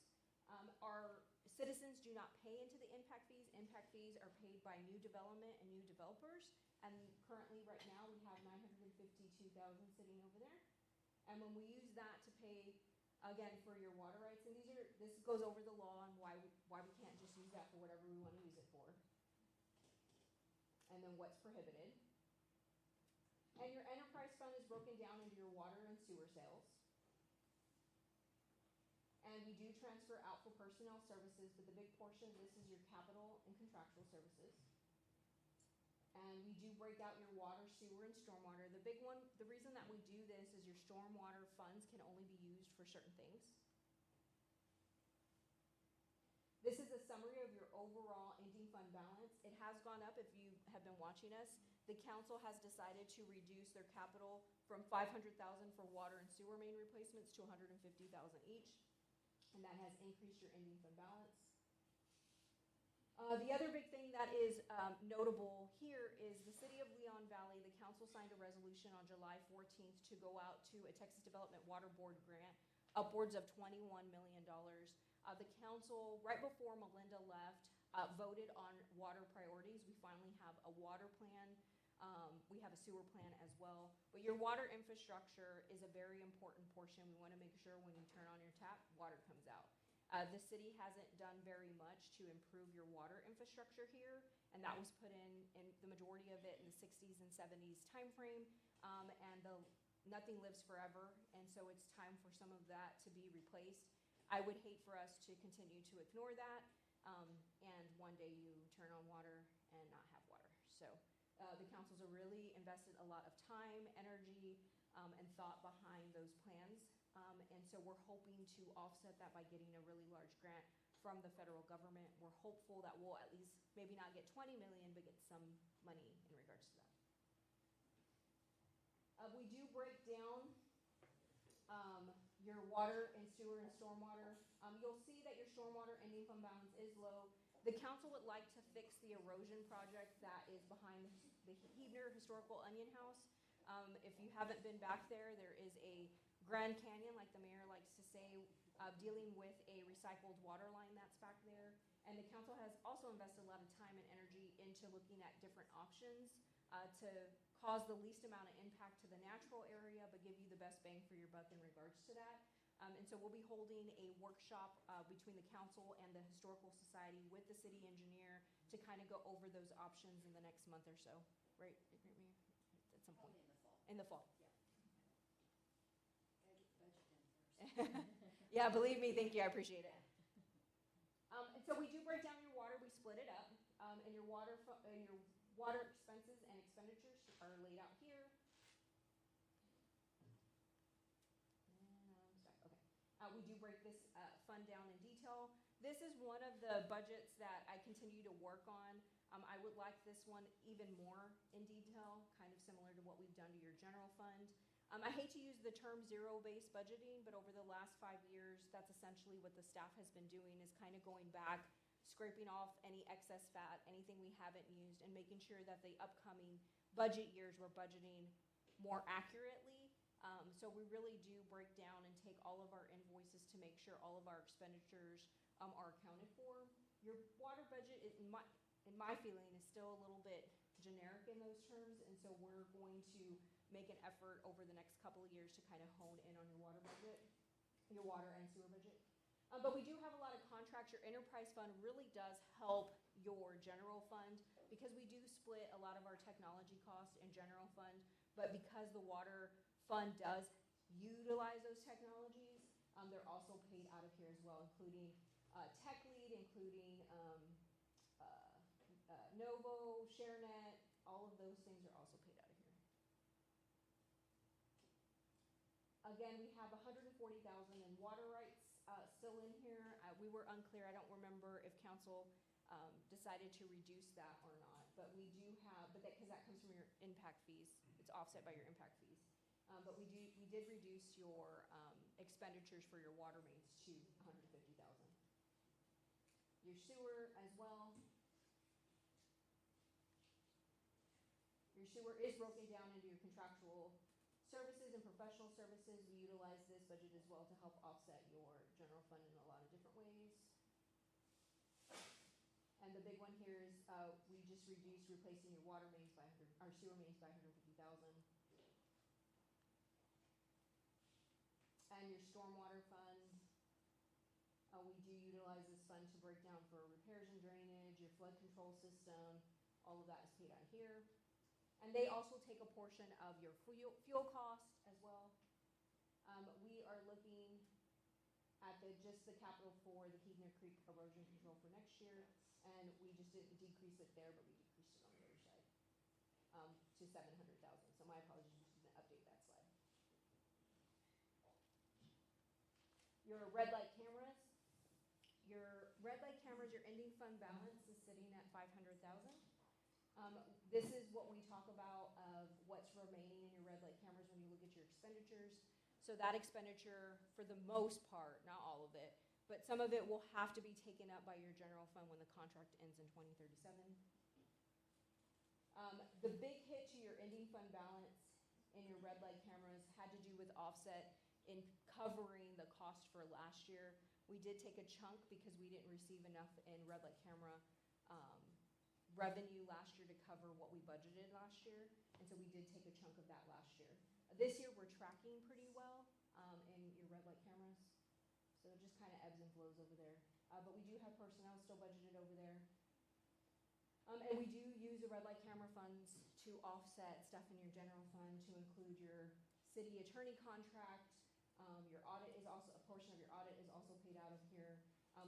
Our citizens do not pay into the impact fees. Impact fees are paid by new development and new developers. And currently, right now, we have $952,000 sitting over there. And when we use that to pay, again, for your water rights, and this goes over the law and why we can't just use that for whatever we want to use it for. And then what's prohibited. And your enterprise fund is broken down into your water and sewer sales. And we do transfer out for personnel services, but the big portion of this is your capital and contractual services. And we do break out your water, sewer, and stormwater. The big one, the reason that we do this is your stormwater funds can only be used for certain things. This is a summary of your overall ending fund balance. It has gone up if you have been watching us. The council has decided to reduce their capital from $500,000 for water and sewer main replacements to $150,000 each. And that has increased your ending fund balance. The other big thing that is notable here is the City of Leon Valley, the council signed a resolution on July 14th to go out to a Texas Development Water Board grant, upwards of $21 million. The council, right before Melinda left, voted on water priorities. We finally have a water plan. We have a sewer plan as well. But your water infrastructure is a very important portion. We want to make sure when you turn on your tap, water comes out. The city hasn't done very much to improve your water infrastructure here, and that was put in the majority of it in the 60s and 70s timeframe, and nothing lives forever, and so it's time for some of that to be replaced. I would hate for us to continue to ignore that, and one day you turn on water and not have water. So the councils have really invested a lot of time, energy, and thought behind those plans. And so we're hoping to offset that by getting a really large grant from the federal government. We're hopeful that we'll at least maybe not get 20 million, but get some money in regards to that. We do break down your water and sewer and stormwater. You'll see that your stormwater ending fund balance is low. The council would like to fix the erosion project that is behind the Huebner Historical Onion House. If you haven't been back there, there is a Grand Canyon, like the mayor likes to say, dealing with a recycled water line that's back there. And the council has also invested a lot of time and energy into looking at different options to cause the least amount of impact to the natural area, but give you the best bang for your buck in regards to that. And so we'll be holding a workshop between the council and the Historical Society with the city engineer to kind of go over those options in the next month or so, right? At some point. In the fall. Yeah, believe me, thank you, I appreciate it. And so we do break down your water, we split it up, and your water expenses and expenditures are laid out here. Okay. We do break this fund down in detail. This is one of the budgets that I continue to work on. I would like this one even more in detail, kind of similar to what we've done to your general fund. I hate to use the term zero-based budgeting, but over the last 5 years, that's essentially what the staff has been doing, is kind of going back, scraping off any excess fat, anything we haven't used, and making sure that the upcoming budget years we're budgeting more accurately So we really do break down and take all of our invoices to make sure all of our expenditures are accounted for. Your water budget, in my feeling, is still a little bit generic in those terms, and so we're going to make an effort over the next couple of years to kind of hone in on your water budget, your water and sewer budget. But we do have a lot of contracts. Your enterprise fund really does help your general fund because we do split a lot of our technology costs in general fund, but because the water fund does utilize those technologies, they're also paid out of here as well, including Tech Lead, including Novo, ShareNet, all of those things are also paid out of here. Again, we have $140,000 in water rights still in here. We were unclear. I don't remember if council decided to reduce that or not, but we do have, but because that comes from your impact fees. It's offset by your impact fees. But we did reduce your expenditures for your water mains to $150,000. Your sewer as well. Your sewer is broken down into your contractual services and professional services. We utilize this budget as well to help offset your general fund in a lot of different ways. And the big one here is we just reduced replacing your water mains by our sewer mains by $150,000. And your stormwater fund, we do utilize this fund to break down for repairs and drainage, your flood control system, all of that is paid out of here. And they also take a portion of your fuel cost as well. We are looking at just the capital for the Keegner Creek erosion control for next year, and we just didn't decrease it there, but we decreased it on the other side to $700,000. So my apologies, we just didn't update that slide. Your red light cameras. Your red light cameras, your ending fund balance is sitting at $500,000. This is what we talk about of what's remaining in your red light cameras when you look at your expenditures. So that expenditure, for the most part, not all of it, but some of it will have to be taken up by your general fund when the contract ends in 2037. The big hit to your ending fund balance in your red light cameras had to do with offset in covering the cost for last year. We did take a chunk because we didn't receive enough in red light camera revenue last year to cover what we budgeted last year, and so we did take a chunk of that last year. This year we're tracking pretty well in your red light cameras, so it just kind of ebbs and flows over there. But we do have personnel still budgeted over there. And we do use the red light camera funds to offset stuff in your general fund to include your city attorney contract. Your audit is also, a portion of your audit is also paid out of here.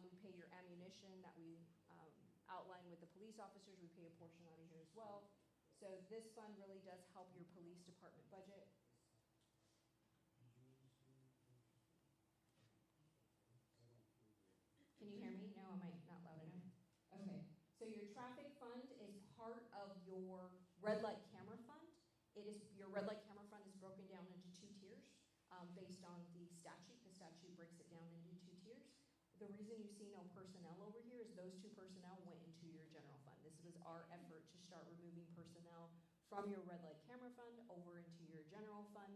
We pay your ammunition that we outline with the police officers. We pay a portion out of here as well. So this fund really does help your police department budget. Can you hear me? No, am I not loud enough? Okay. So your traffic fund is part of your red light camera fund. Your red light camera fund is broken down into two tiers based on the statute. The statute breaks it down into two tiers. The reason you see no personnel over here is those two personnel went into your general fund. This was our effort to start removing personnel from your red light camera fund over into your general fund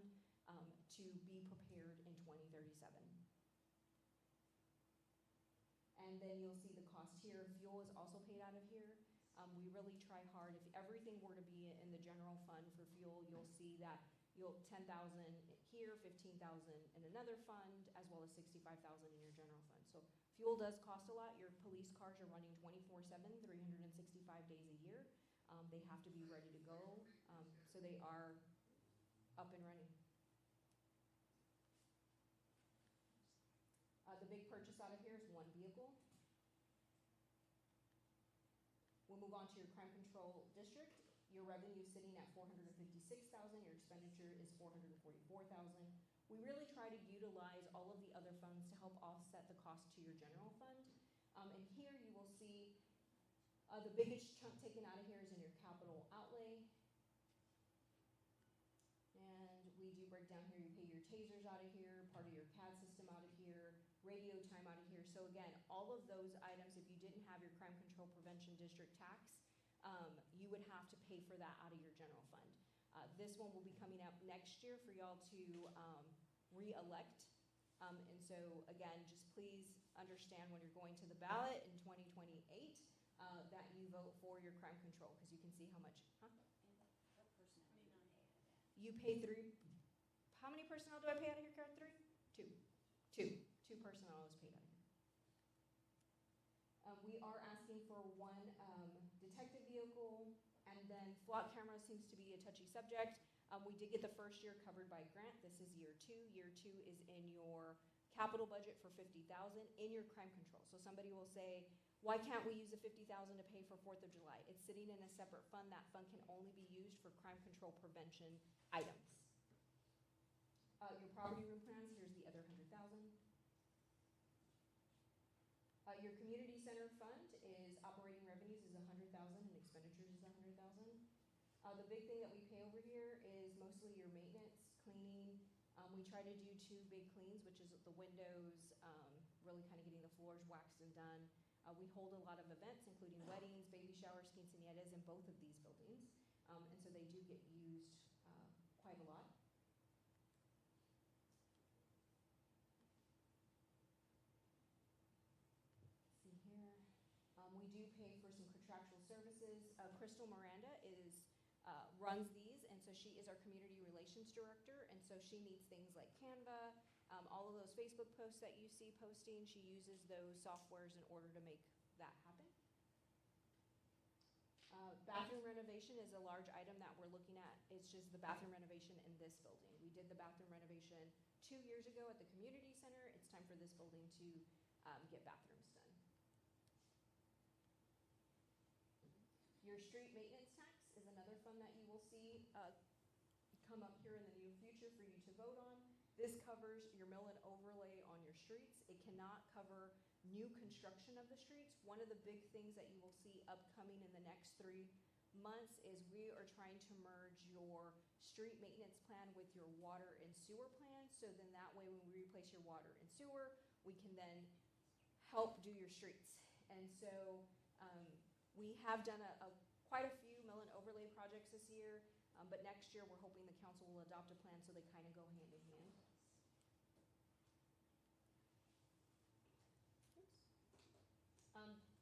to be prepared in 2037. And then you'll see the cost here. Fuel is also paid out of here. We really try hard. If everything were to be in the general fund for fuel, you'll see that $10,000 here, $15,000 in another fund, as well as $65,000 in your general fund. So fuel does cost a lot. Your police cars are running 24/7, 365 days a year. They have to be ready to go, so they are up and running. The big purchase out of here is one vehicle. We'll move on to your crime control district. Your revenue is sitting at $456,000. Your expenditure is $444,000. We really try to utilize all of the other funds to help offset the cost to your general fund. And here you will see the biggest chunk taken out of here is in your capital outlay. And we do break down here, you pay your tasers out of here, part of your CAD system out of here, radio time out of here. So again, all of those items, if you didn't have your crime control prevention district tax, you would have to pay for that out of your general fund. This one will be coming up next year for y'all to re-elect. And so, again, just please understand when you're going to the ballot in 2028 that you vote for your crime control, because you can see how much, huh? You pay three, how many personnel do I pay out of here, Karen? Two. Two personnel is paid out of here. We are asking for one detective vehicle, and then SWAT camera seems to be a touchy subject. We did get the first year covered by grant. This is year 2. Year 2 is in your capital budget for $50,000 in your crime control. So somebody will say, why can't we use the $50,000 to pay for 4th of July? It's sitting in a separate fund. That fund can only be used for crime control prevention items. Your property room plans, here's the other $100,000. Your community center fund is operating revenues is $100,000 and expenditures is $100,000. The big thing that we pay over here is mostly your maintenance, cleaning. We try to do 2 big cleans, which is the windows, really kind of getting the floors waxed and done. We hold a lot of events, including weddings, baby showers, quinceañeras in both of these buildings. And so they do get used quite a lot. See here. We do pay for some contractual services. Crystal Miranda runs these, and so she is our community relations director, and so she needs things like Canva, all of those Facebook posts that you see posting. She uses those softwares in order to make that happen. Bathroom renovation is a large item that we're looking at. It's just the bathroom renovation in this building. We did the bathroom renovation 2 years ago at the community center. It's time for this building to get bathrooms done. Your street maintenance tax is another fund that you will see come up here in the near future for you to vote on. This covers your mill and overlay on your streets. It cannot cover new construction of the streets. One of the big things that you will see upcoming in the next 3 months is we are trying to merge your street maintenance plan with your water and sewer plan. So then that way when we replace your water and sewer, we can then help do your streets. And so we have done quite a few mill and overlay projects this year, but next year we're hoping the council will adopt a plan so they kind of go hand in hand.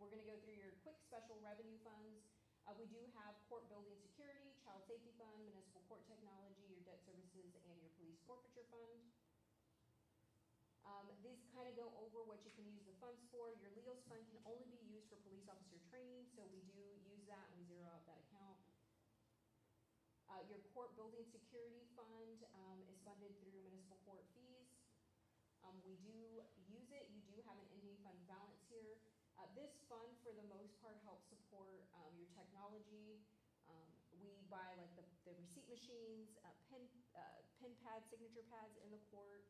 We're going to go through your quick special revenue funds. We do have court building security, child safety fund, municipal court technology, your debt services, and your police forfeiture fund. These kind of go over what you can use the funds for. Your LEOS fund can only be used for police officer training, so we do use that and we zero out that account. Your court building security fund is funded through municipal court fees. We do use it. You do have an ending fund balance here. This fund, for the most part, helps support your technology. We buy like the receipt machines, pen pads, signature pads in the court.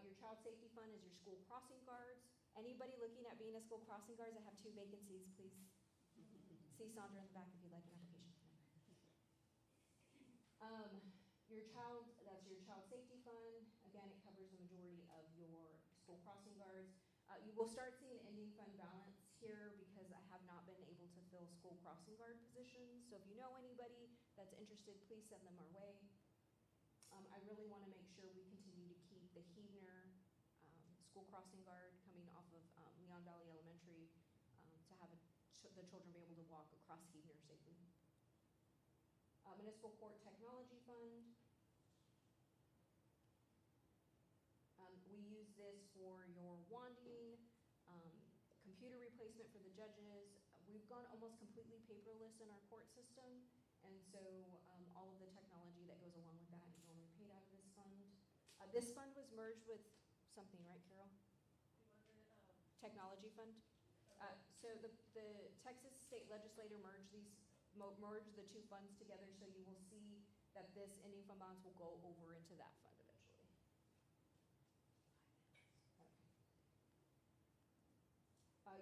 Your child safety fund is your school crossing guards. Anybody looking at being a school crossing guards, I have 2 vacancies, please. See Sandra in the back if you'd like an application. That's your child safety fund. Again, it covers the majority of your school crossing guards. You will start seeing ending fund balance here because I have not been able to fill school crossing guard positions. So if you know anybody that's interested, please send them our way. I really want to make sure we continue to keep the Huebner school crossing guard coming off of Leon Valley Elementary to have the children be able to walk across Huebner safely. Municipal Court Technology Fund. We use this for your wanding, computer replacement for the judges. We've gone almost completely paperless in our court system, and so all of the technology that goes along with that is only paid out of this fund. This fund was merged with something, right, Carol? Technology fund. So the Texas State Legislature merged the 2 funds together, so you will see that this ending fund balance will go over into that fund eventually.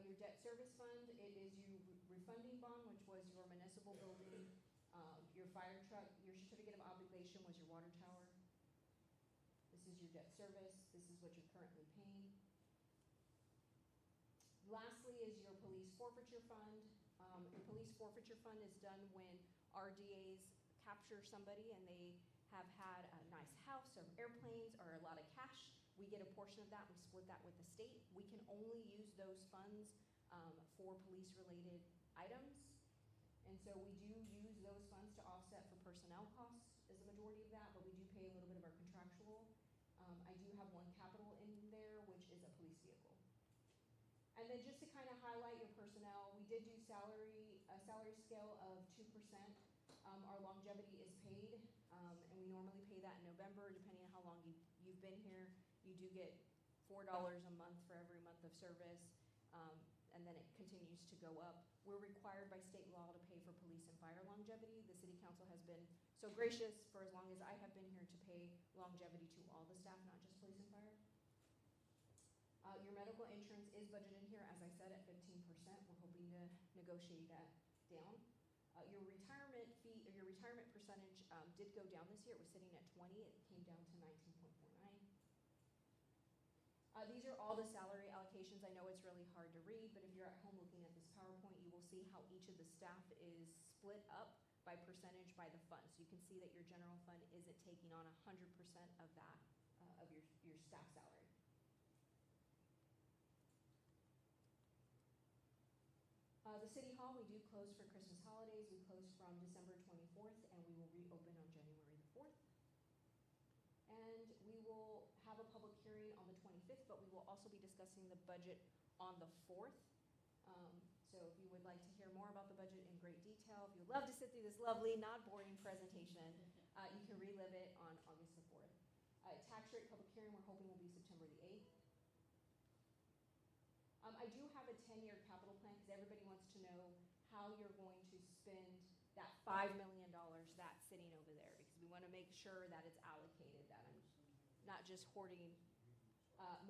Your debt service fund, it is your refunding bond, which was your municipal building, your fire truck, your certificate of obligation was your water tower. This is your debt service. This is what you're currently paying. Lastly is your police forfeiture fund. Your police forfeiture fund is done when RDA's capture somebody and they have had a nice house or airplanes or a lot of cash, we get a portion of that, we split that with the state. We can only use those funds for police-related items. And so we do use those funds to offset for personnel costs is the majority of that, but we do pay a little bit of our contractual. I do have one capital in there, which is a police vehicle. And then just to kind of highlight your personnel, we did do a salary scale of 2%. Our longevity is paid, and we normally pay that in November, depending on how long you've been here. You do get $4 a month for every month of service, and then it continues to go up. We're required by state law to pay for police and fire longevity. The city council has been so gracious for as long as I have been here to pay longevity to all the staff, not just police and fire. Your medical insurance is budgeted in here, as I said, at 15%. We're hoping to negotiate that down. Your retirement fee, or your retirement percentage did go down this year. It was sitting at 20. It came down to 19.49. These are all the salary allocations. I know it's really hard to read, but if you're at home looking at this PowerPoint, you will see how each of the staff is split up by percentage by the fund. So you can see that your general fund isn't taking on 100% of that, of your staff salary. The City Hall, we do close for Christmas holidays. We close from December 24th, and we will reopen on January the 4th. And we will have a public hearing on the 25th, but we will also be discussing the budget on the 4th. So if you would like to hear more about the budget in great detail, if you'd love to sit through this lovely, not boring presentation, you can relive it on August the 4th. Tax rate public hearing, we're hoping will be September the 8th. I do have a 10-year capital plan because everybody wants to know how you're going to spend that $5 million that's sitting over there, because we want to make sure that it's allocated, that I'm not just hoarding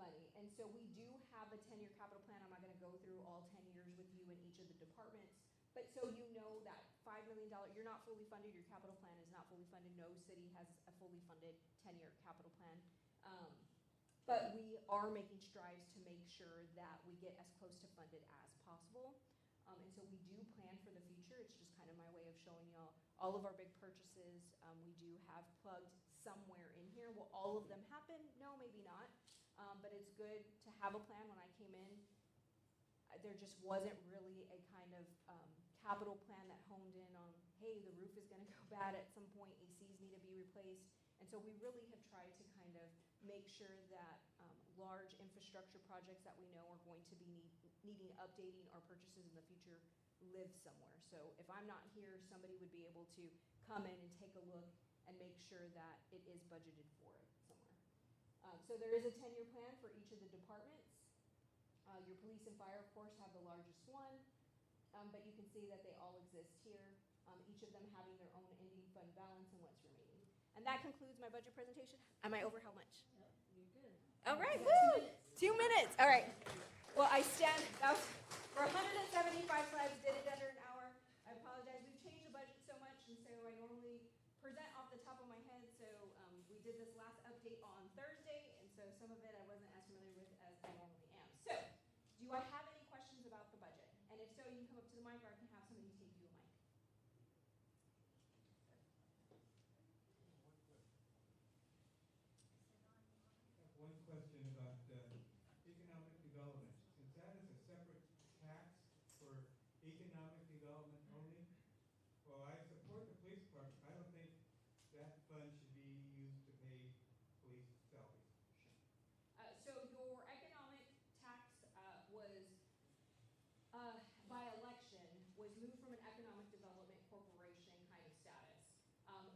money. And so we do have a 10-year capital plan. I'm not going to go through all 10 years with you in each of the departments, but so you know that $5 million, you're not fully funded, your capital plan is not fully funded. No city has a fully funded 10-year capital plan. But we are making strides to make sure that we get as close to funded as possible. And so we do plan for the future. It's just kind of my way of showing y'all all of our big purchases. We do have plugged somewhere in here. Will all of them happen? No, maybe not. But it's good to have a plan. When I came in, there just wasn't really a kind of capital plan that honed in on, hey, the roof is going to go bad at some point, ACs need to be replaced. And so we really have tried to kind of make sure that large infrastructure projects that we know are going to be needing updating or purchases in the future live somewhere. So if I'm not here, somebody would be able to come in and take a look and make sure that it is budgeted for it somewhere. So there is a 10-year plan for each of the departments. Your police and fire, of course, have the largest one, but you can see that they all exist here, each of them having their own ending fund balance and what's remaining. And that concludes my budget presentation. Am I over how much? Yep, you're good. All right, You got woo! 2 minutes. 2 minutes, all right. Well, for 175 slides, did it under an hour. I apologize, we've changed the budget so much, and so I normally present off the top of my head, so we did this last update on Thursday, and so some of it I wasn't as familiar with as I normally am. So, do I have any questions about the budget? And if so, you can come up to the mic, or I can have somebody take you a mic. One question about economic development. Since that is a separate tax for economic development only, well, I support the police department. I don't think that fund should be used to pay police salaries. So your economic tax was, by election, was moved from an economic development corporation kind of status.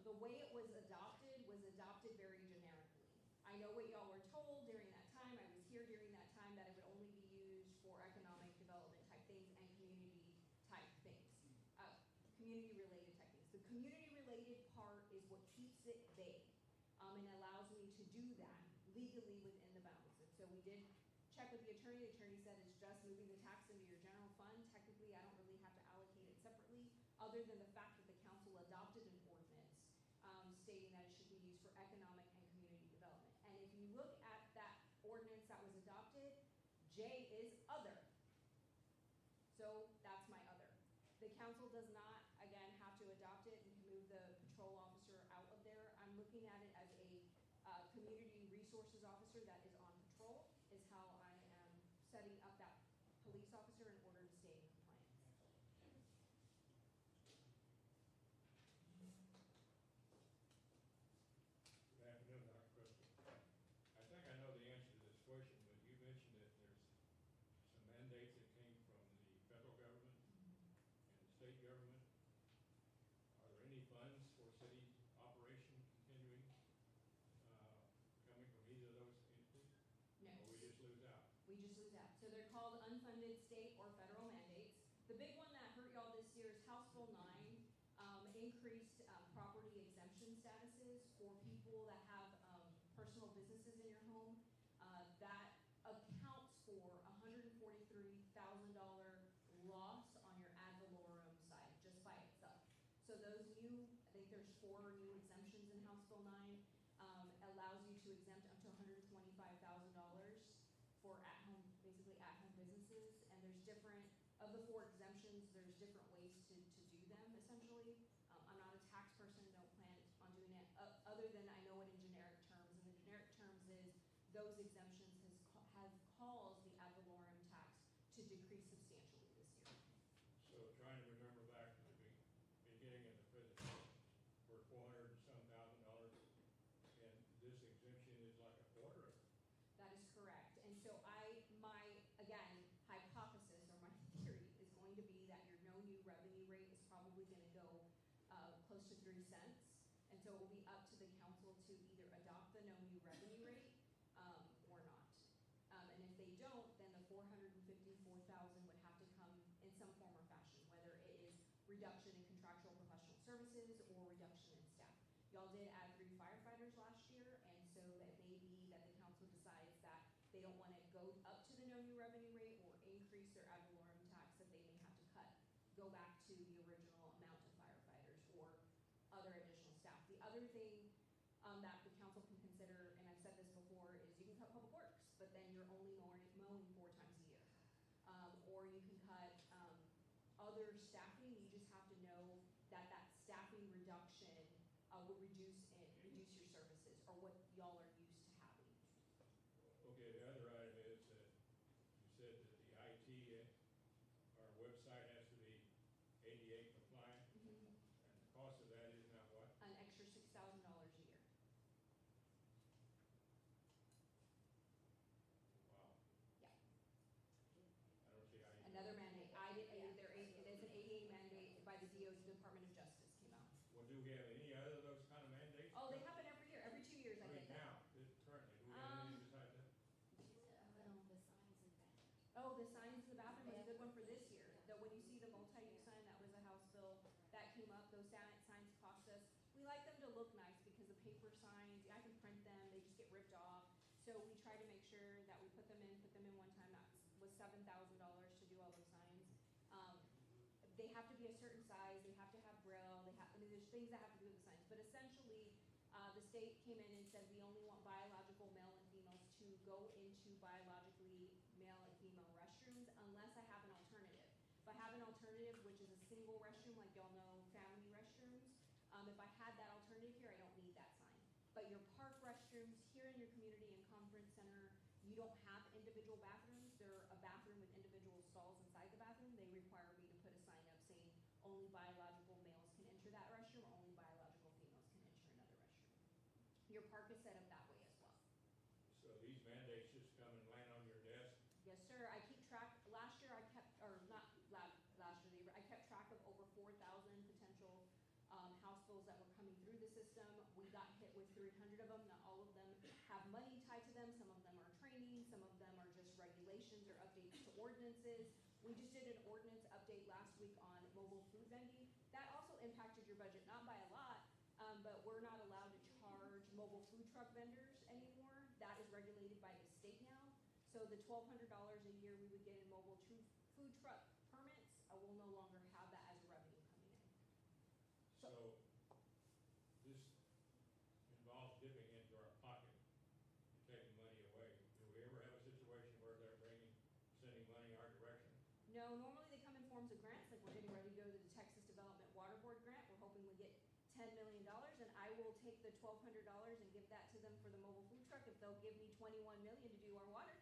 The way it was adopted very generically. I know what y'all were told during that time. I was here during that time, that it would only be used for economic development type things and community type things, community-related type things. The community-related part is what keeps it vague, and allows me to do that legally within the bounds. And so we did check with the attorney. The attorney said it's just moving the tax into your general fund. Technically, I don't really have to allocate it separately, other than the fact that the council adopted an ordinance stating that it should be used for economic and community development. And if you look at that ordinance that was adopted, J is other. So that's my other. The council does not, again, have to adopt it. You can move the control officer out of there. I'm looking at it as a community resources officer that is on patrol, is how I am setting up that police officer in order to stay in compliance. Good afternoon, Dr. Crystal. I think I know the answer to this question, but you mentioned that there's some mandates that came from the federal government and the state government. Are there any funds for city operation continuing, coming from either of those entities? No. Or we just lose out? We just lose out. So they're called unfunded state or federal mandates. The big one that hurt y'all this year is House Bill 9, increased property exemption statuses for people that have personal businesses in your home. That accounts for $143,000 loss on your ad valorem side just by itself. So those new, I think there's 4 new exemptions in House Bill 9, allows you to exempt up to $125,000 for at-home, basically at-home businesses. And there's different, of the 4 exemptions, there's different ways to do them essentially. I'm not a tax person, don't plan on doing it, other than I know it in generic terms. And the generic terms is those exemptions have caused the ad valorem tax to decrease substantially this year. So trying to remember back to the beginning of the presentation, we're $400 and some thousand, and this exemption is like a quarter of it. That is correct. And so my, again, hypothesis or my theory is going to be that your no new revenue rate is probably going to go close to 3 cents. And so it will be up to the council to either adopt the no new revenue rate or not. And if they don't, then the $454,000 would have to come in some form or fashion, whether it is reduction in contractual professional services or reduction in staff. Y'all did add 3 firefighters last year, and so it may be that the council decides that they don't want to go up to the no new revenue rate or increase their ad valorem tax, that they may have to go back to the original amount of firefighters or other additional staff. The other thing that the council can consider, and I've said this before, is you can cut public works, but then you're only mowing 4 times a year. Or you can cut other staffing. You just have to know that that staffing reduction will reduce your services or what y'all are used to having. Okay, the other item is that you said that the IT, our website has to be ADA compliant, and the cost of that is now what? An extra $6,000 a year. Wow. Yeah. I don't see how you. Another mandate. It is an ADA mandate by the DOJ, Department of Justice came out. Well, do we have any other of those kind of mandates? Oh, they happen every year, every 2 years I Right get that. now, currently, do we have any besides that? Oh, the signs in the bathroom is a good one for this year. When you see the multi-use sign, that was a House bill that came up. Those signs cost us. We like them to look nice because the paper signs, I can print them, they just get ripped off. So we try to make sure that we put them in one time. That was $7,000 to do all those signs. They have to be a certain size. They have to have braille. There's things that have to do with the signs. But essentially, the state came in and said we only want biological male and females to go into biologically male and female restrooms unless I have an alternative. If I have an alternative, which is a single restroom, like y'all know, family restrooms, if I had that alternative here, I don't need that sign. But your park restrooms here in your community and conference center, you don't have individual bathrooms. They're a bathroom with individual stalls inside the bathroom. They require me to put a sign up saying only biological males can enter that restroom, or only biological females can enter another restroom. Your park is set up that way as well. So these mandates just come and land on your desk? Yes, sir. I keep track. Last year I kept, or not last year, I kept track of over 4,000 potential House bills that were coming through the system. We got hit with 300 of them. Not all of them have money tied to them. Some of them are training. Some of them are just regulations or updates to ordinances. We just did an ordinance update last week on mobile food vending. That also impacted your budget, not by a lot, but we're not allowed to charge mobile food truck vendors anymore. That is regulated by the state now. So the $1,200 a year we would get in mobile food truck permits, will no longer have that as a revenue coming in. So this involves dipping into our pocket and taking money away. Do we ever have a situation where they're sending money our direction? No, normally they come in forms of grants, like we're getting ready to go to the Texas Development Water Board grant. We're hoping we get $10 $10 million, and I will take the $1,200 and give that to them for the mobile food truck if they'll give me 21 million to do our water.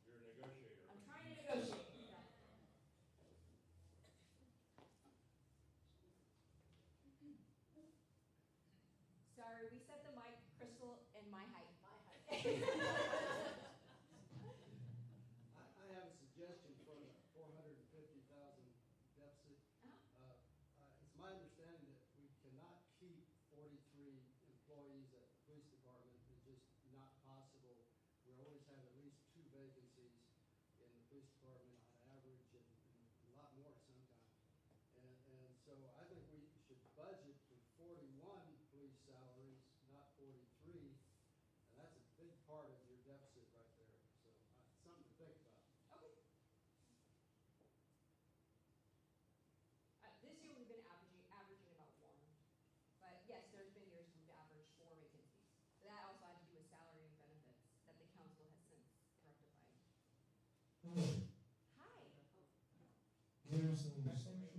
You're a negotiator. I'm trying to negotiate. Sorry, we set the mic, Crystal, and my height. My height. I have a suggestion for the 450,000 deficit. It's my understanding that we cannot keep 43 employees at the police department. It's just not possible. We always have at least 2 vacancies in the police department on average, and a lot more sometimes. And so I think we should budget for 41 police salaries, not 43. And that's a big part of your deficit right there. So something to think about. Okay. This year we've been averaging about 1. But yes, there's been years we've averaged 4 vacancies. That also had to do with salary and benefits that the council has since rectified. Hi. There's a section of,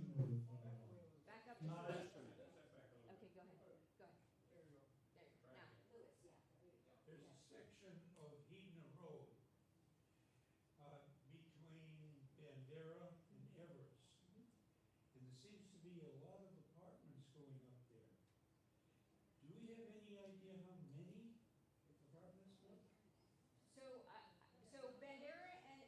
Back up. Not just a as- minute. Okay, go ahead. Go ahead. There you go. There. Now. There's a section of Eden Road between Bandera and Everest. And there seems to be a lot of apartments going up there. Do we have any idea how many apartments go? So Bandera and,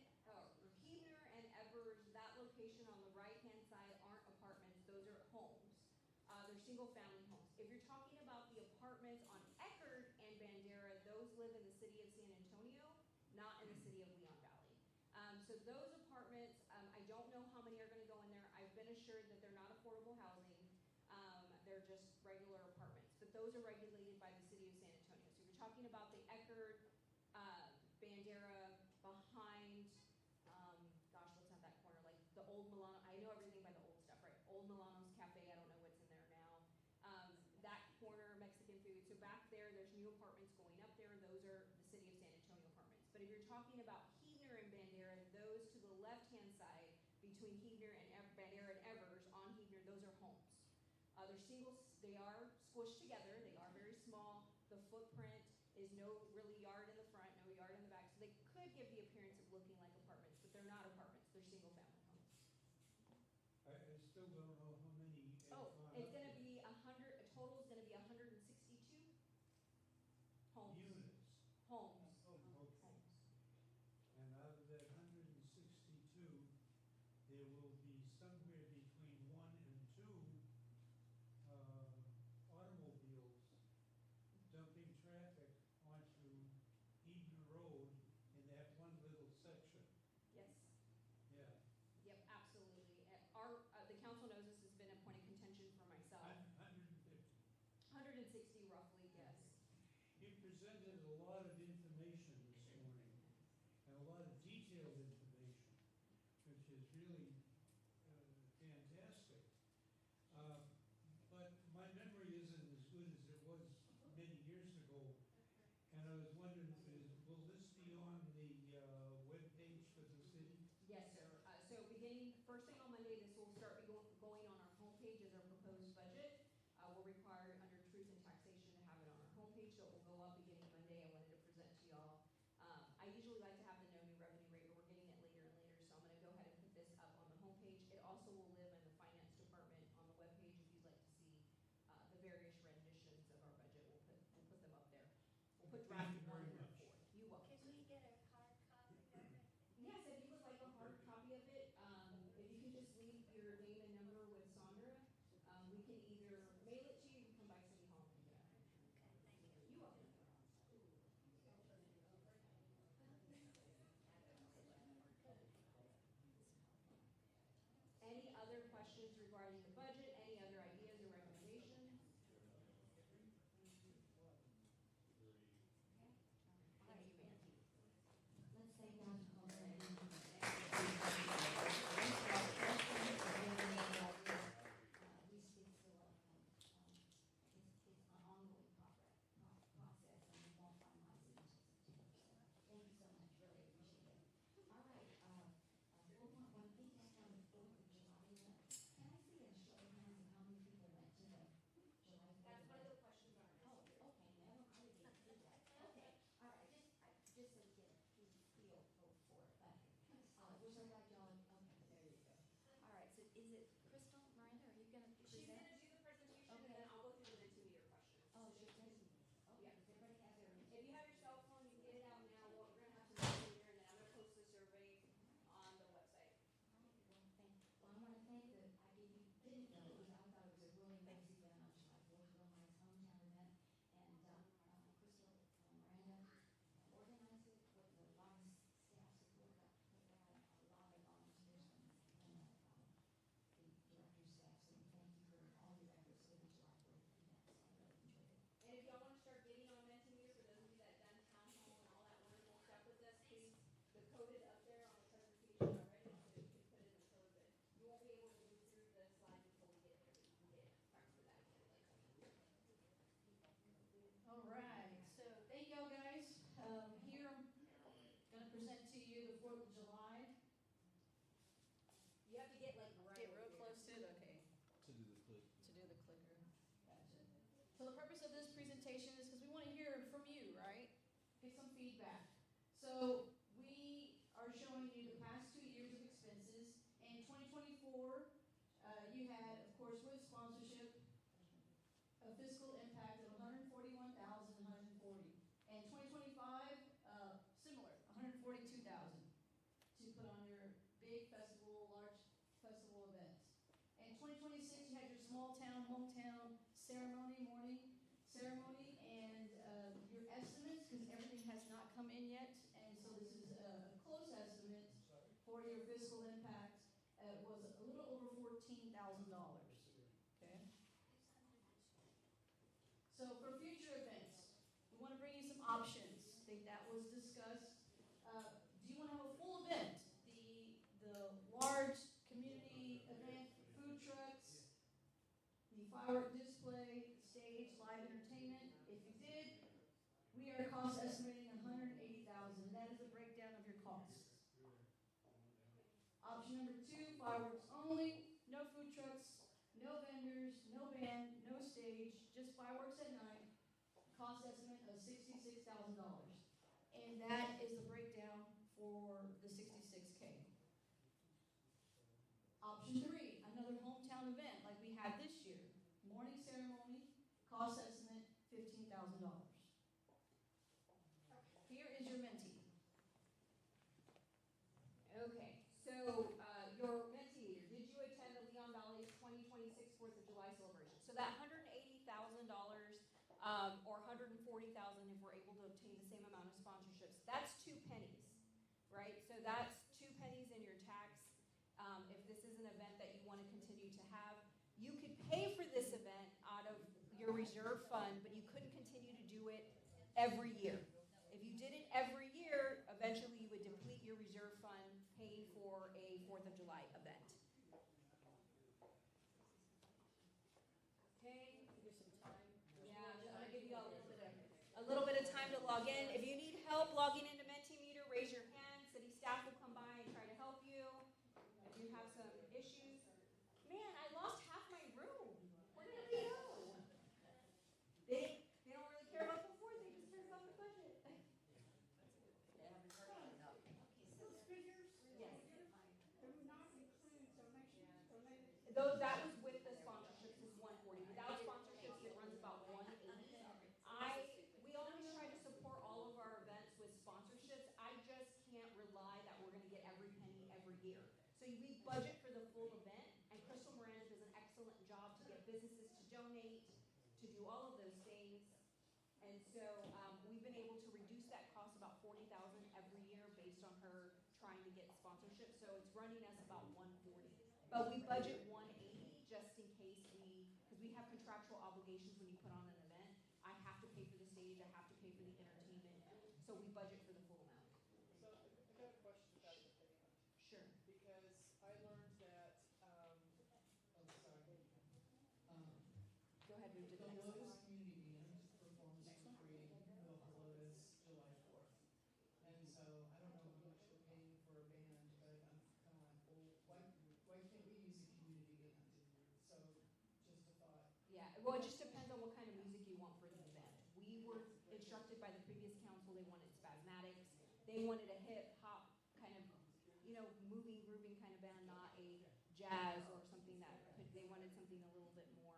Heber and Evers, that location on the right-hand side aren't apartments, those are homes. They're single-family homes. If you're talking about the apartments on Eckerd and Bandera, those live in the city of San Antonio, not in the city of Leon Valley. So those apartments, I don't know how many are gonna go in there. I've been assured that they're not affordable housing. They're just regular apartments, but those are regulated by the city of San Antonio. So if you're talking about the Eckerd, Bandera behind, what's at that corner, like the old Milano, I know everything by the old stuff, right? Old Milano's Cafe, I don't know what's in there now. That corner, Mexican food, so back there, there's new apartments going up there, those are the city of San Antonio apartments. But if you're talking about Heber and Bandera, those to the left-hand side, between Heber and Bandera and Evers, on Heber, those are homes. They're singles, they are squished together, they are very small, the footprint is no really yard in the front, no yard in the back, so they could give the appearance of looking like apartments, but they're not apartments, they're single-family homes. I still don't know how many. It's gonna be 100, a total is gonna be 162 homes. Units. Homes. Okay. Homes. And out of that 162, there will be somewhere between 1 and 2 automobiles dumping traffic onto Eden Road in that one little section. Yes, Yeah. yep, absolutely. The council knows this has been a point of contention for myself. 150. 160 roughly, yes. You presented a lot of information this morning, and a lot of detailed information, which is really fantastic. But my memory isn't as good as it was many years ago, and I was wondering, will this be on the webpage for the city? Yes, sir. So beginning, first thing on Monday, this will start going on our homepage as our proposed budget. We're required under truth and taxation to have it on our homepage, so it will go up beginning Monday. I wanted to present to y'all. I usually like to have the no new revenue rate, but we're getting it later and later, so I'm gonna go ahead and put this up on the homepage. It also will live in the finance department on the webpage if you'd like to see the various renditions of our budget. We'll put them up there. We'll put draft Thank you very 1 and much. 4. You welcome. Can we get a hard copy of it? Yes, if you would like a hard copy of it, if you can just leave your name and number with Sandra, we can either mail it to you, you can come by City Hall and pick it up. Okay, thank you. You welcome. Any other questions regarding the budget, any other ideas or recommendations? presentation is because we want to hear from you, right? Get some feedback. So we are showing you the past 2 years of expenses. In 2024, you had, of course, with sponsorship, a fiscal impact of $141,140. And 2025, similar, $142,000 to put on your big festival, large festival events. In 2026, you had your small town, hometown ceremony, morning ceremony, and your estimates, because everything has not come in yet, and so this is a close estimate for your fiscal impact. Was a little over $14,000. Okay. So for future events, we want to bring you some options. I think that was discussed. Do you want to have a full event? The large community event, food trucks, the firework display, stage, live entertainment. If you did, we are cost estimating $180,000. That is a breakdown of your costs. Option number 2, fireworks only, no food trucks, no vendors, no band, no stage, just fireworks at night. Cost estimate of $66,000. And that is the breakdown for the 66K. Option 3, another hometown event like we had this year. Morning ceremony, cost estimate $15,000. Here is your mentee. Okay, so your mentee leader, did you attend the Leon Valley's 2026 4th of July celebration? So that $180,000 or $140,000 if we're able to obtain the same amount of sponsorships, that's 2 pennies, right? So that's 2 pennies in your tax. If this is an event that you want to continue to have, you could pay for this event out of your reserve fund, but you couldn't continue to do it every year. If you did it every year, eventually you would deplete your reserve fund paying for a 4th of July event. Okay, here's some time. Yeah, I'm gonna give you all a little bit of time to log in. If you need help logging into Mentimeter, raise your hand. City staff will come by and try to help you. If you have some issues, man, I lost half my room. Where did they go? They don't really care about the 4th. They just care about the budget. Those figures? Yes. They're not included donations, Though that was with the sponsorships is 140. Without sponsorships, it runs about 180. We always try to support all of our events with sponsorships. I just can't rely that we're going to get every penny every year. So we budget for the full event, and Crystal Miranda does an excellent job to get businesses to donate, to do all of those things. And so we've been able to reduce that cost about $40,000 every year based on her trying to get sponsorship. So it's running us about 140. But we budget 180 just in case because we have contractual obligations when you put on an event. I have to pay for the stage, I have to pay for the entertainment. So we budget for the full amount. So I got a question about the payment. Sure. Because I learned that, Oh, sorry. Go ahead, move to The the next Lotus slide. Community Band performs for free with Lotus July 4th. And so I don't know how much we're paying for a band, but I'm kind of like, well, why can't we use a community band? So just a thought. Yeah, well, it just depends on what kind of music you want for the event. We were instructed by the previous council, they wanted spasmatics. They wanted a hip hop kind of, moving, grooving kind of band, not a jazz or something they wanted something a little bit more,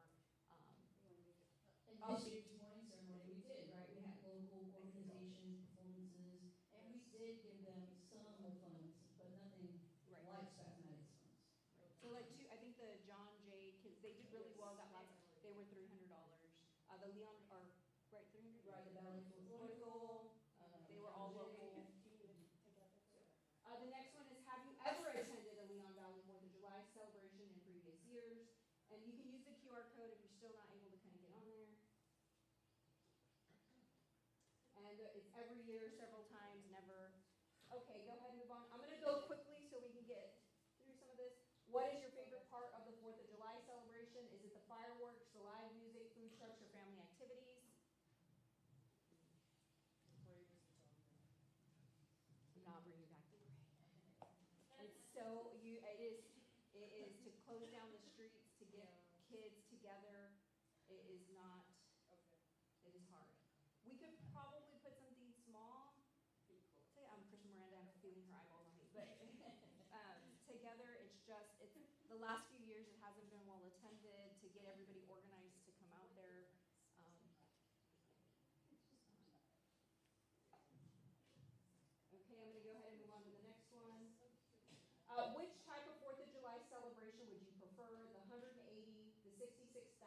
And this year's morning ceremony, we did, right? We had local organizations, performances, and we did give them some funds, but nothing right. like Spasmatics funds. So I think the John Jay kids, they did really well, got lots, they were $300. The Leon, right, 300? Right, the Valley Political, they were all local. The next one is, have you ever attended a Leon Valley 4th of July celebration in previous years? And you can use the QR code if you're still not able to kind of get on there. And it's every year, several times, never. Okay, go ahead and move on. I'm going to go quickly so we can get through some of this. What is your favorite part of the 4th of July celebration? Is it the fireworks, the live music, food trucks, or family activities? Not bring you back the parade. It's so it is to close down the streets to get kids together. It is not. okay. It is hard. probably put something small. Say, I'm Kristen Miranda, I have a feeling her eyeballs on me, but together, it's the last few years, it hasn't been well attended to get everybody organized to come out there. Okay, I'm gonna go ahead and move on to the next one. Which type of 4th of July celebration would you prefer? The 180, the 66,000,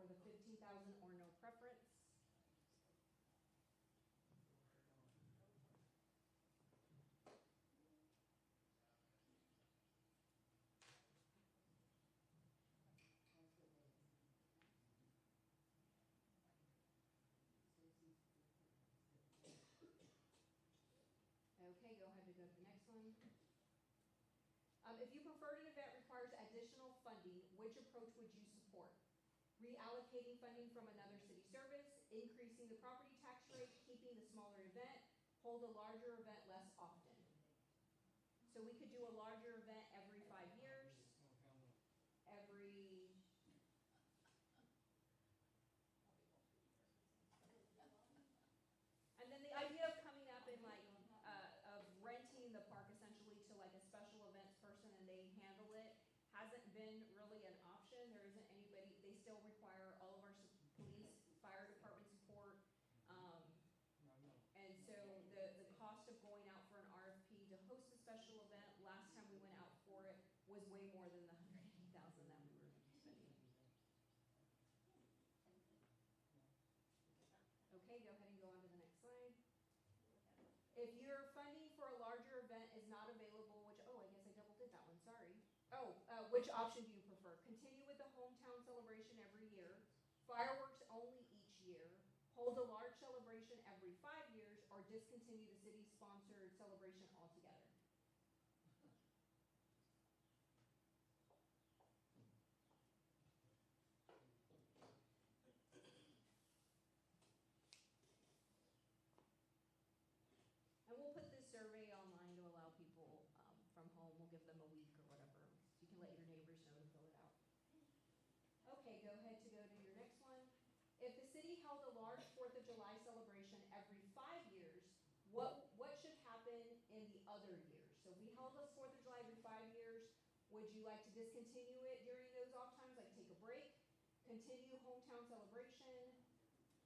or the 15,000, or no preference? Okay, go ahead and go to the next one. If you preferred an event requires additional funding, which approach would you support? Reallocating funding from another city service, increasing the property tax rate, keeping the smaller event, hold a larger event less often. So we could do a larger event every 5 years, every... And then the idea of coming up and of renting the park essentially to like a special events person and they handle it hasn't been really an option. There isn't anybody, they still require all of our police, fire department support. And so the cost of going out for an RFP to host a special event, last time we went out for it was way more than the $180,000 that we were spending. Okay, go ahead and go on to the next slide. If your funding for a larger event is not available, which, I guess I double did that one, sorry. Which option do you prefer? Continue with the hometown celebration every year, fireworks only each year, hold a large celebration every 5 years, or discontinue the city-sponsored celebration altogether? And we'll put this survey online to allow people from home, we'll give them a week or whatever. You can let your neighbors know to fill it out. Okay, go ahead to go to your next one. If the city held a large 4th of July celebration every 5 years, what should happen in the other years? So if we held a 4th of July every 5 years, would you like to discontinue it during those off times, like take a break, continue hometown celebration,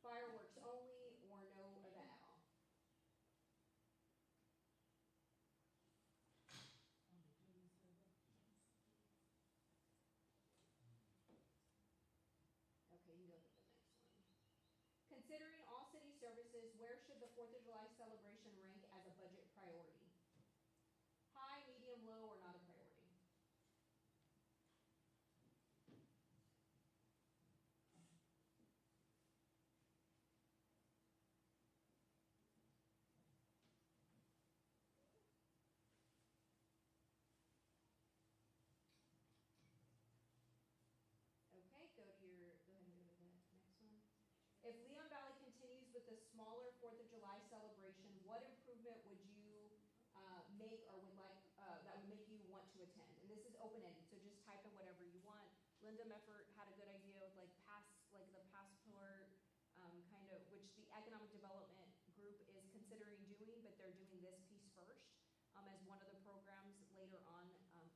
fireworks only, or no event at all? Okay, you can go to the next one. Considering all city services, where should the 4th of July celebration rank as a budget priority? High, medium, low, or not a priority? Okay, go ahead and go to the next one. If Leon Valley continues with the smaller 4th of July celebration, what improvement would you make or would like, that would make you want to attend? And this is open-ended, so just type in whatever you want. Linda Meffert had a good idea of the passport which the economic development group is considering doing, but they're doing this piece first as one of the programs later on,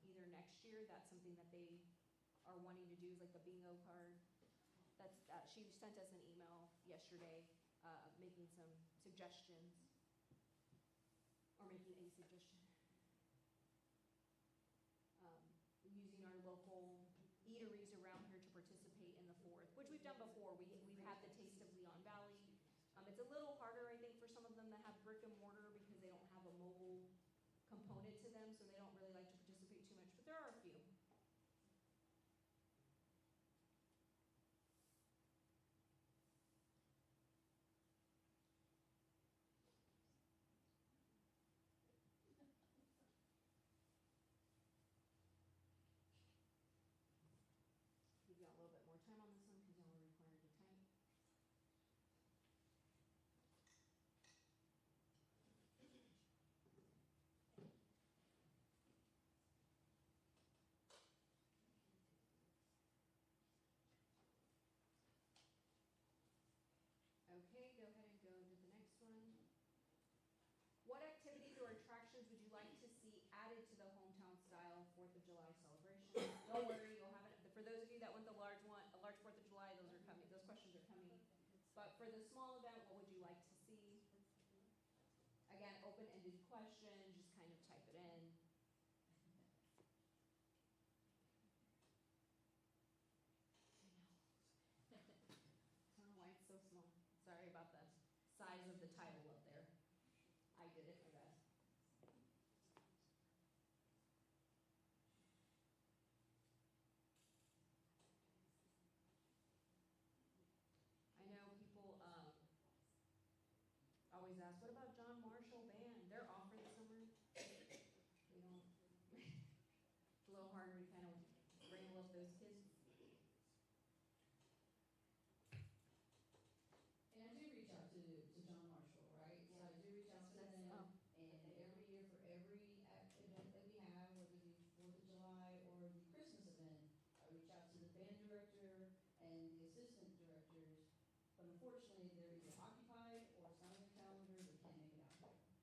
either next year. That's something that they are wanting to do, is like the bingo card. She sent us an email yesterday making some suggestions, or making a suggestion. Using our local eateries around here to participate in the 4th, which we've done before. We've had the Taste of Leon Valley. It's a little harder, I think, for some of them that have brick and mortar because they don't have a mobile component to them, so they don't really like to participate too much, but there are a few. Give you a little bit more time on this one because y'all are required to type. But for the small event, what would you like to see? Again, open-ended question, just kind of type it in. I don't know why it's so small. Sorry about the size of the title up there. I did it, my bad. I know people always ask, what about John Marshall Band? They're off for the summer. They don't. It's a little harder to kind of wrangle up those kids. And I do reach out to John Marshall, right? So I do reach out to them, Oh. and every year for every event that we have, whether it be Fourth of July or the Christmas event, I reach out to the band director and the assistant directors, but unfortunately, they're either occupied or it's not on their calendar, they can't make it out there.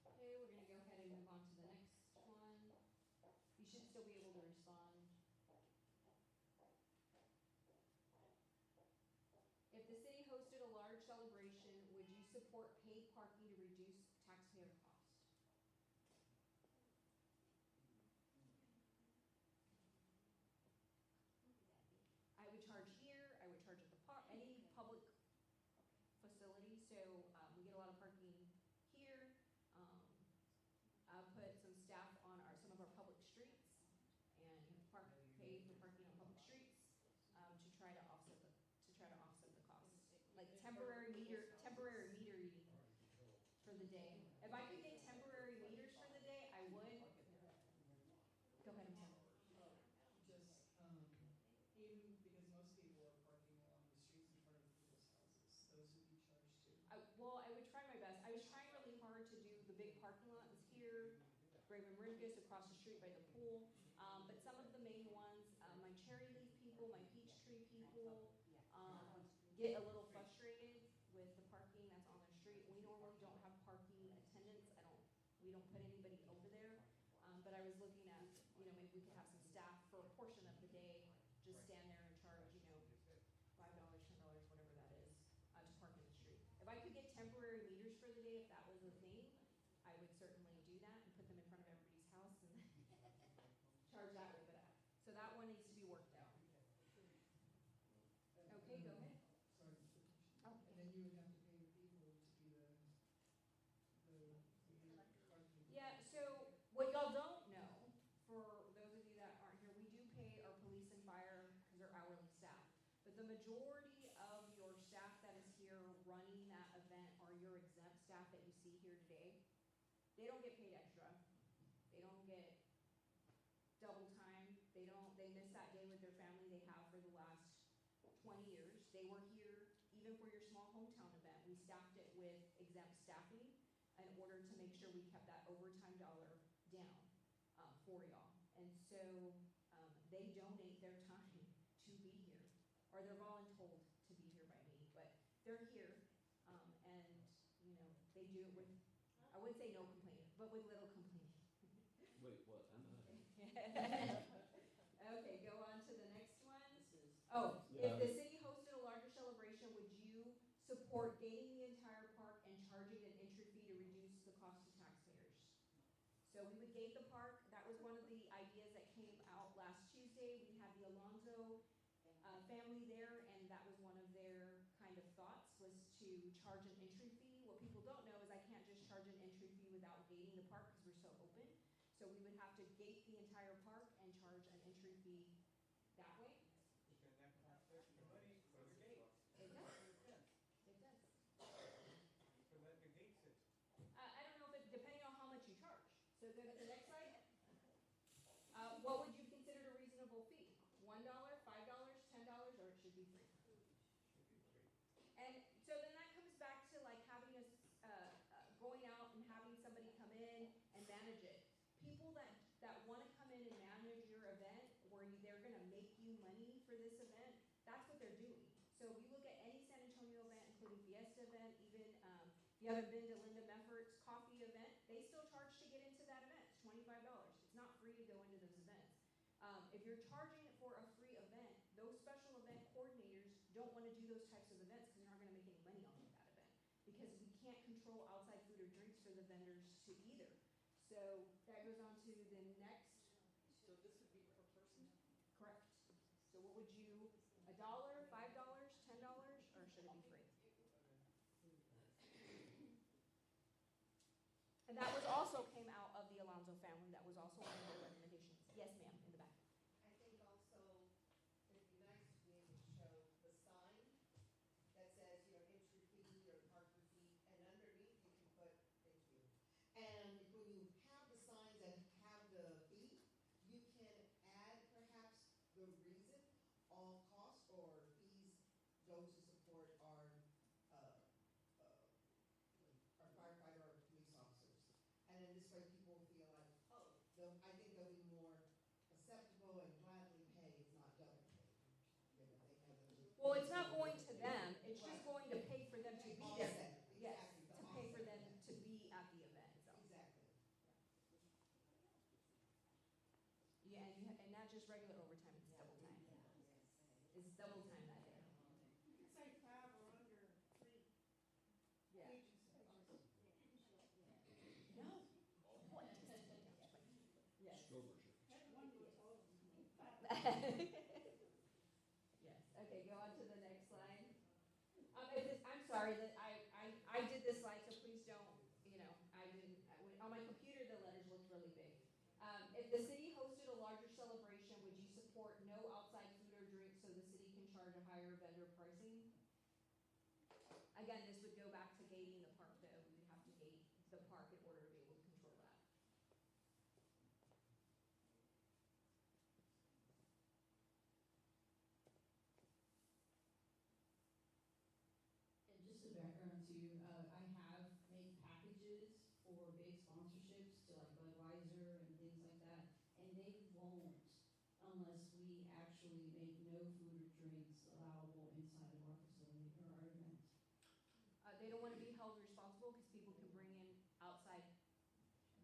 Okay, we're gonna go ahead and move on to the next one. You should still be able to respond. If the city hosted a large celebration, would you support paid parking to reduce taxpayer cost? I would charge here, I would charge at the park, any public facility, so, we get a lot of parking here. I'll put some staff on some of our public streets, and pay for parking on public streets, to try to offset the cost. Like temporary meter reading for the day. If I could get temporary meters for the day, I would. Go ahead, Pam. Just, even because most people are parking along the streets in front of people's houses, those would be charged too. Well, I would try my best. I was trying really hard to do the big parking lot that's here, Raymond Rinkus across the street by the pool. But some of the main ones, my cherry leaf people, my peach tree people, get a little frustrated with the parking that's on their street. We normally don't have parking attendants. We don't put anybody over there. But I was looking at, maybe we could have some staff for a portion of the day, just stand there and charge, $5, $10, whatever that is, to park in the street. If I could get temporary meters for the day, if that was a thing, I would certainly do that and put them in front of everybody's house and charge that way. So that one needs to be worked out. Okay, go ahead. Sorry. Oh. And then you would have to pay the people to be the parking. Yeah, so what y'all don't know, for those of you that aren't here, we do pay our police and fire because they're hourly staff. But the majority of your staff that is here running that event are your exempt staff that you see here today. They don't get paid extra. They don't get double time. They miss that day with their family they have for the last 20 years. They were here even for your small hometown event. We staffed it with exempt staffing in order to make sure we kept that overtime dollar down for y'all. And so they donate their time to be here, or they're voluntold to be here by me, but they're here, and they do it with, I wouldn't say no complaining, but with little complaining. Wait, what? I'm not. Okay, go on to the next one. Oh, if the city hosted a larger celebration, would you support gating the entire park and charging an entry fee to reduce the cost to taxpayers? So we would gate the park. That was one of the ideas that came out last Tuesday. We had the Alonzo family there, and that was one of their kind of thoughts, was to charge an entry fee. What people don't know is I can't just charge an entry fee without gating the park because we're so open. So we would have to gate the entire park and charge an entry fee that way. Because that costs extra money for the gate. It does. It does. So let the gate sit. I don't know if depending on how much you charge. So go to the next slide. What would you consider a reasonable fee? $1, $5, $10, or it should be free? And so then that comes back to like having us going out and having somebody come in and manage it. People that want to come in and manage your event, where they're going to make you money for this event, that's what they're doing. So if you look at any San Antonio event, including Fiesta event, even if you haven't been to Linda Meffert's coffee event, they still charge to get into that event. It's $25. It's not free to go into those events. If you're charging for a free event, those special event coordinators don't want to do those types of events because they're not going to make any money off of that event. Because we can't control outside food or drinks for the vendors to either. So that goes on to the next. So this would be per person? Correct. So what would you, $1, $5, $10, or should it be free? And that was also came out of the Alonso family. That was also one of their recommendations. Yes, ma'am, in the back. I think also it'd be nice to be able to show the sign that says, entry fee or parking fee, and underneath you can put, thank you. And when you have the signs and have the fee, you can add perhaps the reason all costs or fees go to support our firefighter or police officers. And then this way people will feel like, oh, I think they'll be more acceptable and gladly pay, it's not double pay. They have Well, it's not going to them. It's just going to pay for them to be there. Offset, Yes, exactly, the to pay for offset. them to be at the event itself. Exactly. Yeah, and not just regular overtime, it's double time. It's double time that day. Say 5 or under 3 Yeah. agencies. No. What? Yes. That one was old. Yes, okay, go on to the next slide. I'm sorry that I did this slide, so please don't, on my computer, the letters looked really big. If the city hosted a larger celebration, would you support no outside food or drink so the city can charge a higher vendor pricing? Again, this would go back to gating the park though. We would have to gate the park in order to be able to control that. And just a background too, I have made packages for big sponsorships to like Budweiser and things like that, and they won't unless we actually make no food or drinks allowable inside of our facility or our event. They don't want to be held responsible because people can bring in outside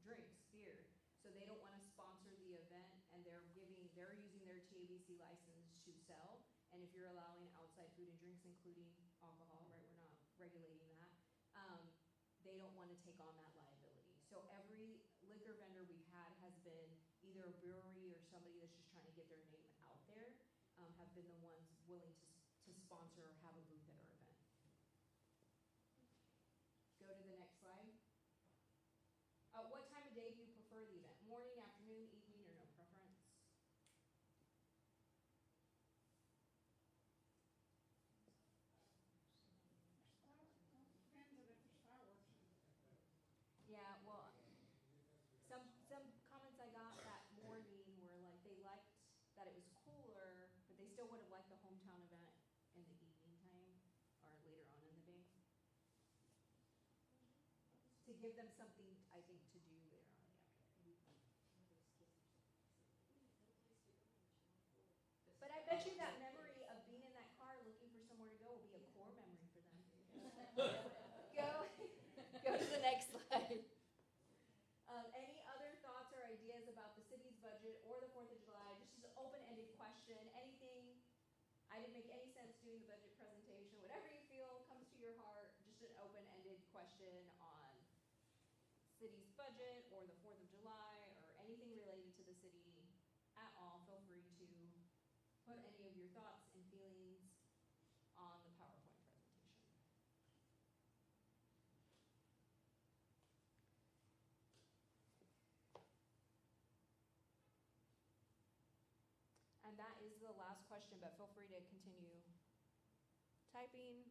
drinks, beer. So they don't want to sponsor the event and they're using their TABC license to sell. And if you're allowing outside food and drinks, including alcohol, right, we're not regulating that, they don't want to take on that liability. So every liquor vendor we've had has been either a brewery or somebody that's just trying to get their name out there, have been the ones willing to sponsor or have a booth at our event. Go to the next slide. What time of day do you prefer the event? Morning, afternoon, evening, or no preference? Depends on if there's fireworks. Yeah, well, some comments I got that morning were like they liked that it was cooler, but they still would have liked the hometown event in the evening time or later on in the day. To give them something, I think, to do later on in the afternoon. But I bet you that memory of being in that car looking for somewhere to go will be a core memory for them. Go to the next slide. Any other thoughts or ideas about the city's budget or the 4th of July? Just an open-ended question. Anything, I didn't make any sense doing the budget presentation. Whatever you feel comes to your heart, just an open-ended question on city's budget or the 4th of July or anything related to the city at all. Feel free to put any of your thoughts and feelings on the PowerPoint presentation. And that is the last question, but feel free to continue typing.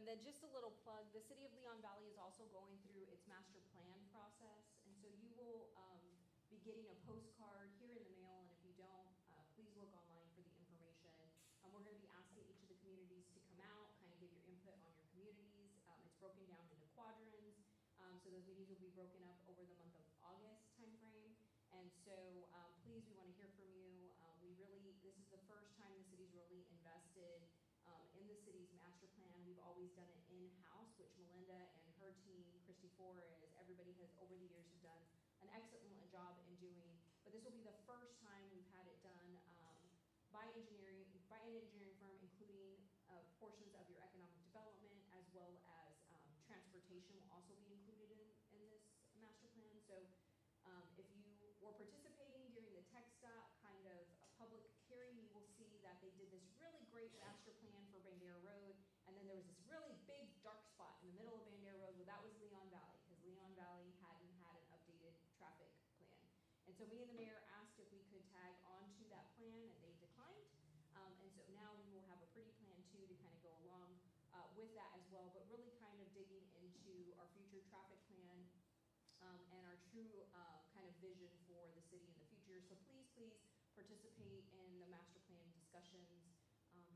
then just a little plug, the City of Leon Valley is also going through its master plan process. And so you will be getting a postcard here in the mail, and if you don't, please look online for the information. We're going to be asking each of the communities to come out, kind of give your input on your communities. It's broken down into quadrants. So those meetings will be broken up over the month of August timeframe. And so please, we want to hear from you. This is the first time the city's really invested in the city's master plan. We've always done it in-house, which Melinda and her team, Christy Flores, everybody has over the years have done an excellent job in doing. But this will be the first time we've had it done by an engineering firm, including portions of your economic development, as well as transportation will also be included in this master plan. So if you were participating during the TxDOT kind of public hearing, you will see that they did this really great master plan for Bandera Road, and then there was this really big dark spot in the middle of Bandera Road. Well, that was Leon Valley, because Leon Valley hadn't had an updated traffic plan. And so me and the mayor asked if we could tag onto that plan, and they declined. And so now we will have a pretty plan too to kind of go along with that as well, but really kind of digging into our future traffic plan and our true kind of vision for the city in the future. So please participate in the master plan discussions.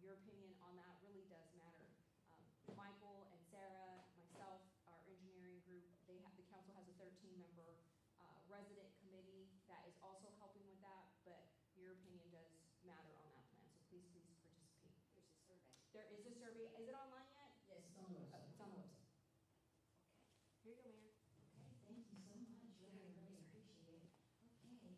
Your opinion on that really does matter. Michael and Sarah, myself, our engineering group, the council has a 13-member resident committee that is also helping with that, but your opinion does matter on that plan. So please participate. There's a survey. There is a survey. Is it online yet? Yes, it's on the website. It's on the website. Here you go, Mayor. Okay, thank you so much. Really appreciate it. Okay,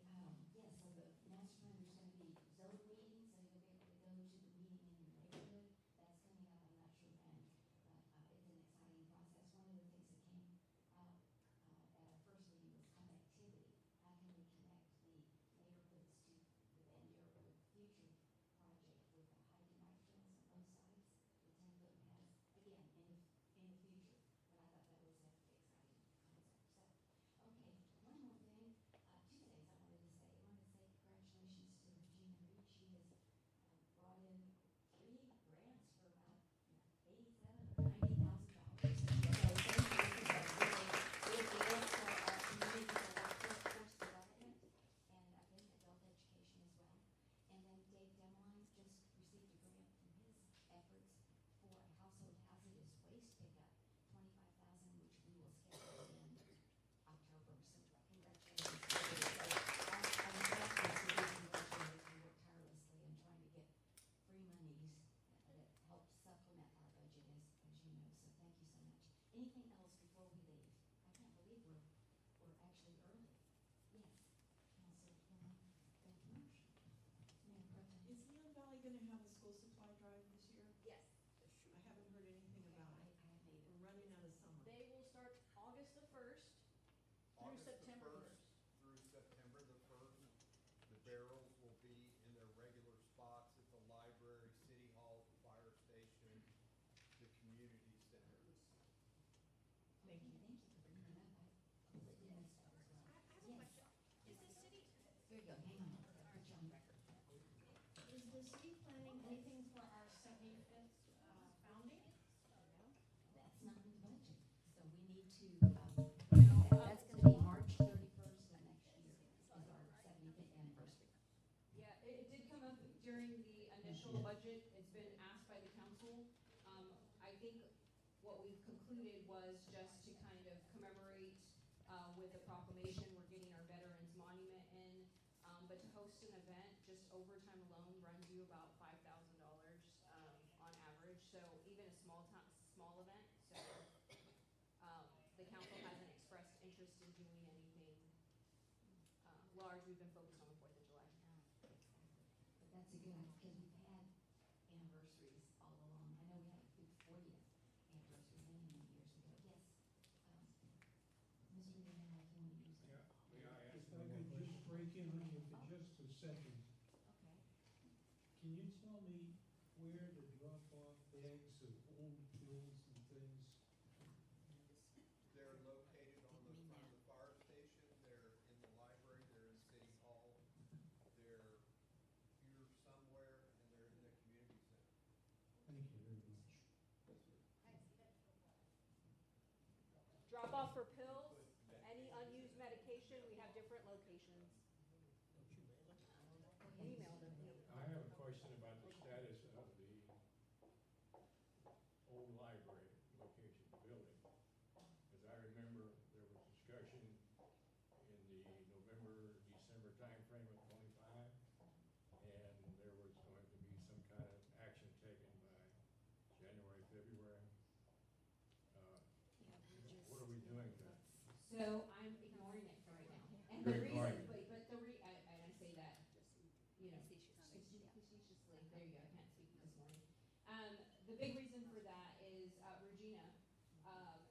yeah, so the master plan, there's gonna be zone meetings, so you'll be able to go to the meeting in your neighborhood. That's coming up, I'm not sure when, but it's an exciting process. One of the things that came out at our first meeting was connectivity. How can we connect the neighborhoods to the Bandera Road future project with the high denied trails on both sides? The 10-foot paths, again, in the future. But I thought that was an exciting concept. So, okay, one more thing, two things I wanted to say. I wanted to say congratulations to Regina Reed. She has brought in 3 grants for about $87,000 or $90,000. So thank you. This is a really big deal for our community, for our workforce development, and I think adult education as well. And then Dave Demeline just received a grant from his efforts for a household hazardous waste pickup, $25,000, which we will schedule in October. So congratulations. I would like to congratulate you. Work tirelessly in trying to get free monies that help supplement our budget, as you know. So thank you so much. Anything else before we leave? I can't believe we're actually early. Yes, Councilor, thank you. Mayor Pro Tem. Is Leon Valley gonna have a school supply drive this year? Yes. I haven't heard anything about it. I made it. We're running out of summer. They will start August the 1st through August the September 1st. 1st through September the 1st. The barrels will be in their regular spots at the library, city hall, the fire station, the community centers. Thank you. Thank you for bringing that up. I completely missed that as well. I have a question. Is the city, There you go, hang on, I'll put you on record. Is the city planning anything for our 75th founding? That's not in the budget, so we need to, that's gonna be March 31st of next year is our 75th anniversary. Yeah, it did come up during the initial budget. It's been asked by the council. I think what we've concluded was just to kind of commemorate with a proclamation. We're getting our Veterans Monument in. But to host an event, just overtime alone runs you about $5,000 on average. So even a small event. So the council hasn't expressed interest in doing anything large. We've been focused on the 4th of July. But that's a good, because we've had anniversaries all along. I know we had a big 40th anniversary many years ago. Yes. Mr. Rivera, if you want to use it. May I ask If I one more could question? just break in on you for just a second, Okay. can you tell me where to drop off bags of old bills and things? They're located on the front of the fire station, they're in the library, they're in city hall, they're here somewhere, and they're in the community center. Thank you very much. I see that for pills, any unused medication, we have different locations. Email them. I have a question about the status of the old library location, the building. Because I remember there was discussion in the November, December timeframe of '25, and there was going to be some kind of action taken by January, February. What are we doing there? So I'm ignoring it for right now. And You're the reason, ignoring it. I say that, you know, facetiously, there you go, I can't speak this morning. The big reason for that is Regina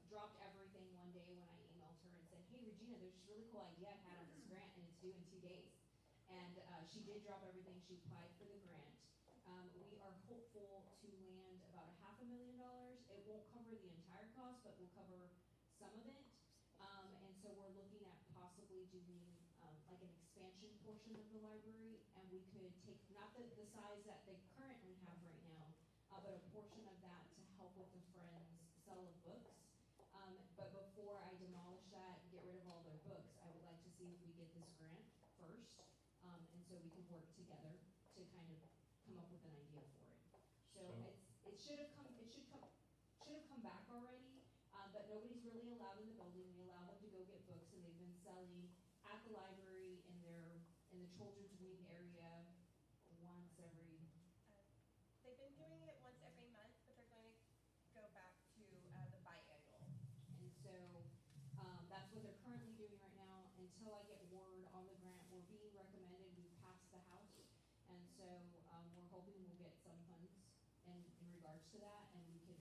dropped everything one day when I emailed her and said, hey, Regina, there's this really cool idea I had on this grant and it's due in 2 days. And she did drop everything, she applied for the grant. We are hopeful to land about $500,000. It won't cover the entire cost, but will cover some of it. And so we're looking at possibly doing like an expansion portion of the library, and we could take, not the size that they currently have right now, but a portion of that to help with the Friends sell of books. But before I demolish that and get rid of all their books, I would like to see if we get this grant first, and so we can work together to kind of come up with an idea for it. So it should have come back already, but nobody's really allowed in the building. We allow them to go get books, and they've been selling at the library in the children's wing area once every. They've been doing it once every month, but they're going to go back to the biannual. And so that's what they're currently doing right now. Until I get word on the grant, we're being recommended. We passed the House, and so we're hoping we'll get some funds in regards to that, and we can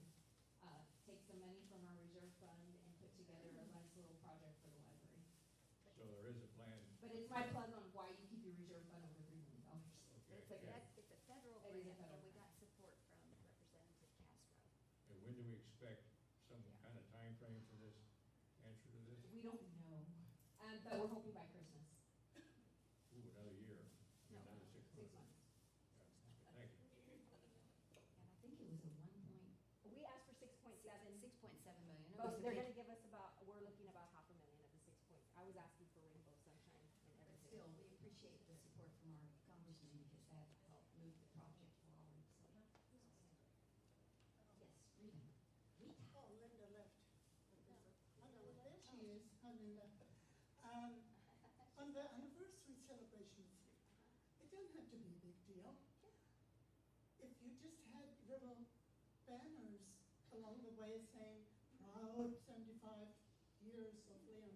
take some money from our reserve fund and put together a nice little project for the library. So there is a plan. But it's my plug on why you keep your reserve fund over $3 million. Okay. It's like Yeah. It's a federal It is a grant, federal and we grant. got support from Representative Castro. And when do we expect some kind of time frame for this, answer to this? We don't know, but we're hoping by Christmas. Ooh, another year, No, another 6 6 months. months. Yeah. Thank you. And I think it was a 1 point, We asked for 6.7. 6.7 million. It But was a they're big- gonna give us we're looking about $500,000 of the 6 points. I was asking for rainbow sunshine and But everything. still, we appreciate the support from our congressman because that helped move the project forward, so. Yes, Rita. Oh, Linda left. Oh, no, there she is. Hi, Linda. On the anniversary celebrations, it doesn't have to be a big deal. If you just had little banners along the way saying, proud 75 years of Leon.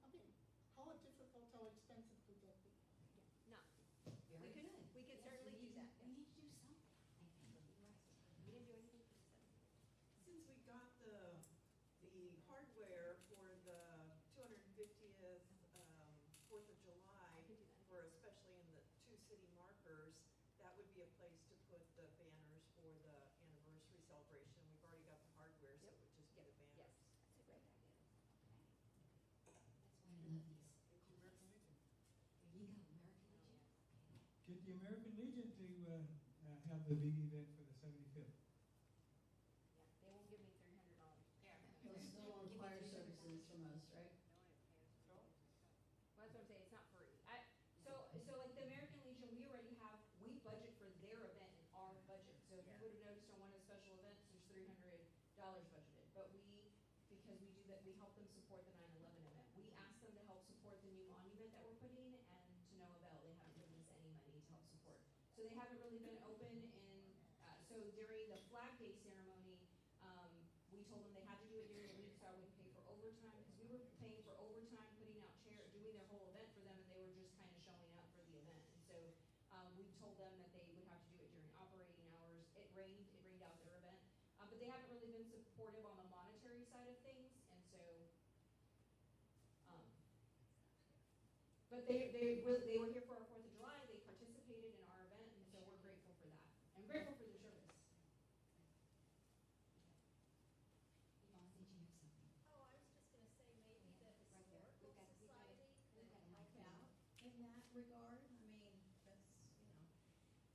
I mean, how difficult, how expensive could that be? No, Very we could, good. we could Yes, certainly we do need that. to- We need to do something, I think. We didn't do anything for the 7th. Since we got the hardware for the 250th, 4th of July, I could do that. for especially in the 2 city markers, that would be a place to put the banners for the anniversary celebration. We've already got the hardware, so it would just be the banners. Yes. That's a great idea. That's why I love these. American Legion. You got American Legion? Okay. Get the American Legion to have the big event for the 75th. Yeah, they won't give me $300. They'll still require services from us, right? Well, that's what I'm saying, it's not free. So like the American Legion, we budget for their event in our budget. So if you would have noticed on one of the special events, there's $300 budgeted. But because we do that, we help them support the 9/11 event. We ask them to help support the new monument that we're putting, and to no avail, they haven't given us any money to help support. So they haven't really been open so during the Flag Day ceremony, we told them they had to do it during the week so I wouldn't pay for overtime, because we were paying for overtime, putting out doing their whole event for them, and they were just kind of showing up for the event. And so we told them that they would have to do it during operating hours. It rained out their event, but they haven't really been supportive on the monetary side of things, and so. But they were here for our 4th of July. They participated in our event, and so we're grateful for that. I'm grateful for their service. Yvonne, did you have something? Oh, I was just gonna say maybe the Right there. Historical We've got it. Society We've could got it. help out in that regard. I mean, that's,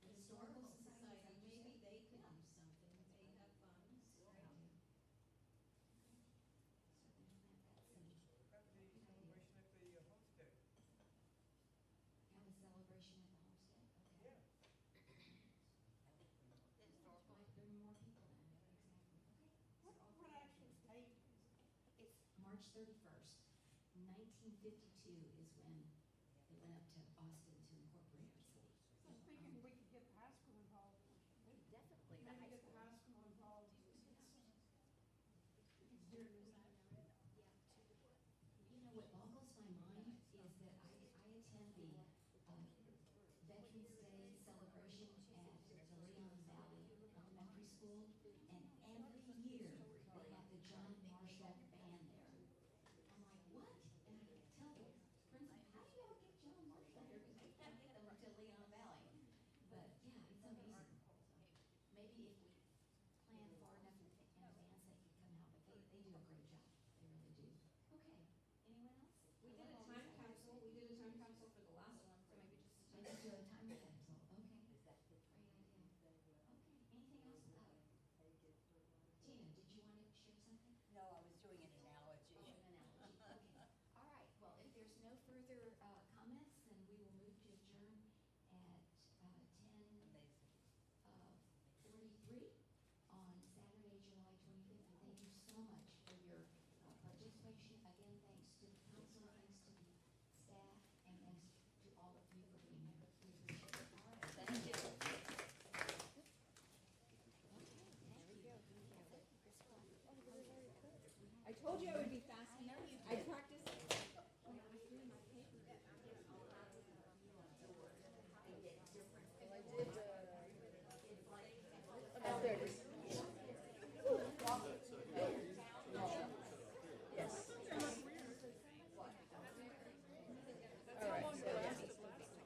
The Historical Historical Society, Society, is that what you maybe said? they could Yeah. do something, they have funds, Right. right? So then that, March 31st. 1952 is when they went up to Austin to incorporate our city. So I was thinking we could get the high school involved. Definitely the Maybe high get the school. high school involved. You know, what boggles my mind is that I attend the Veterans Day celebration at the Leon Valley Elementary School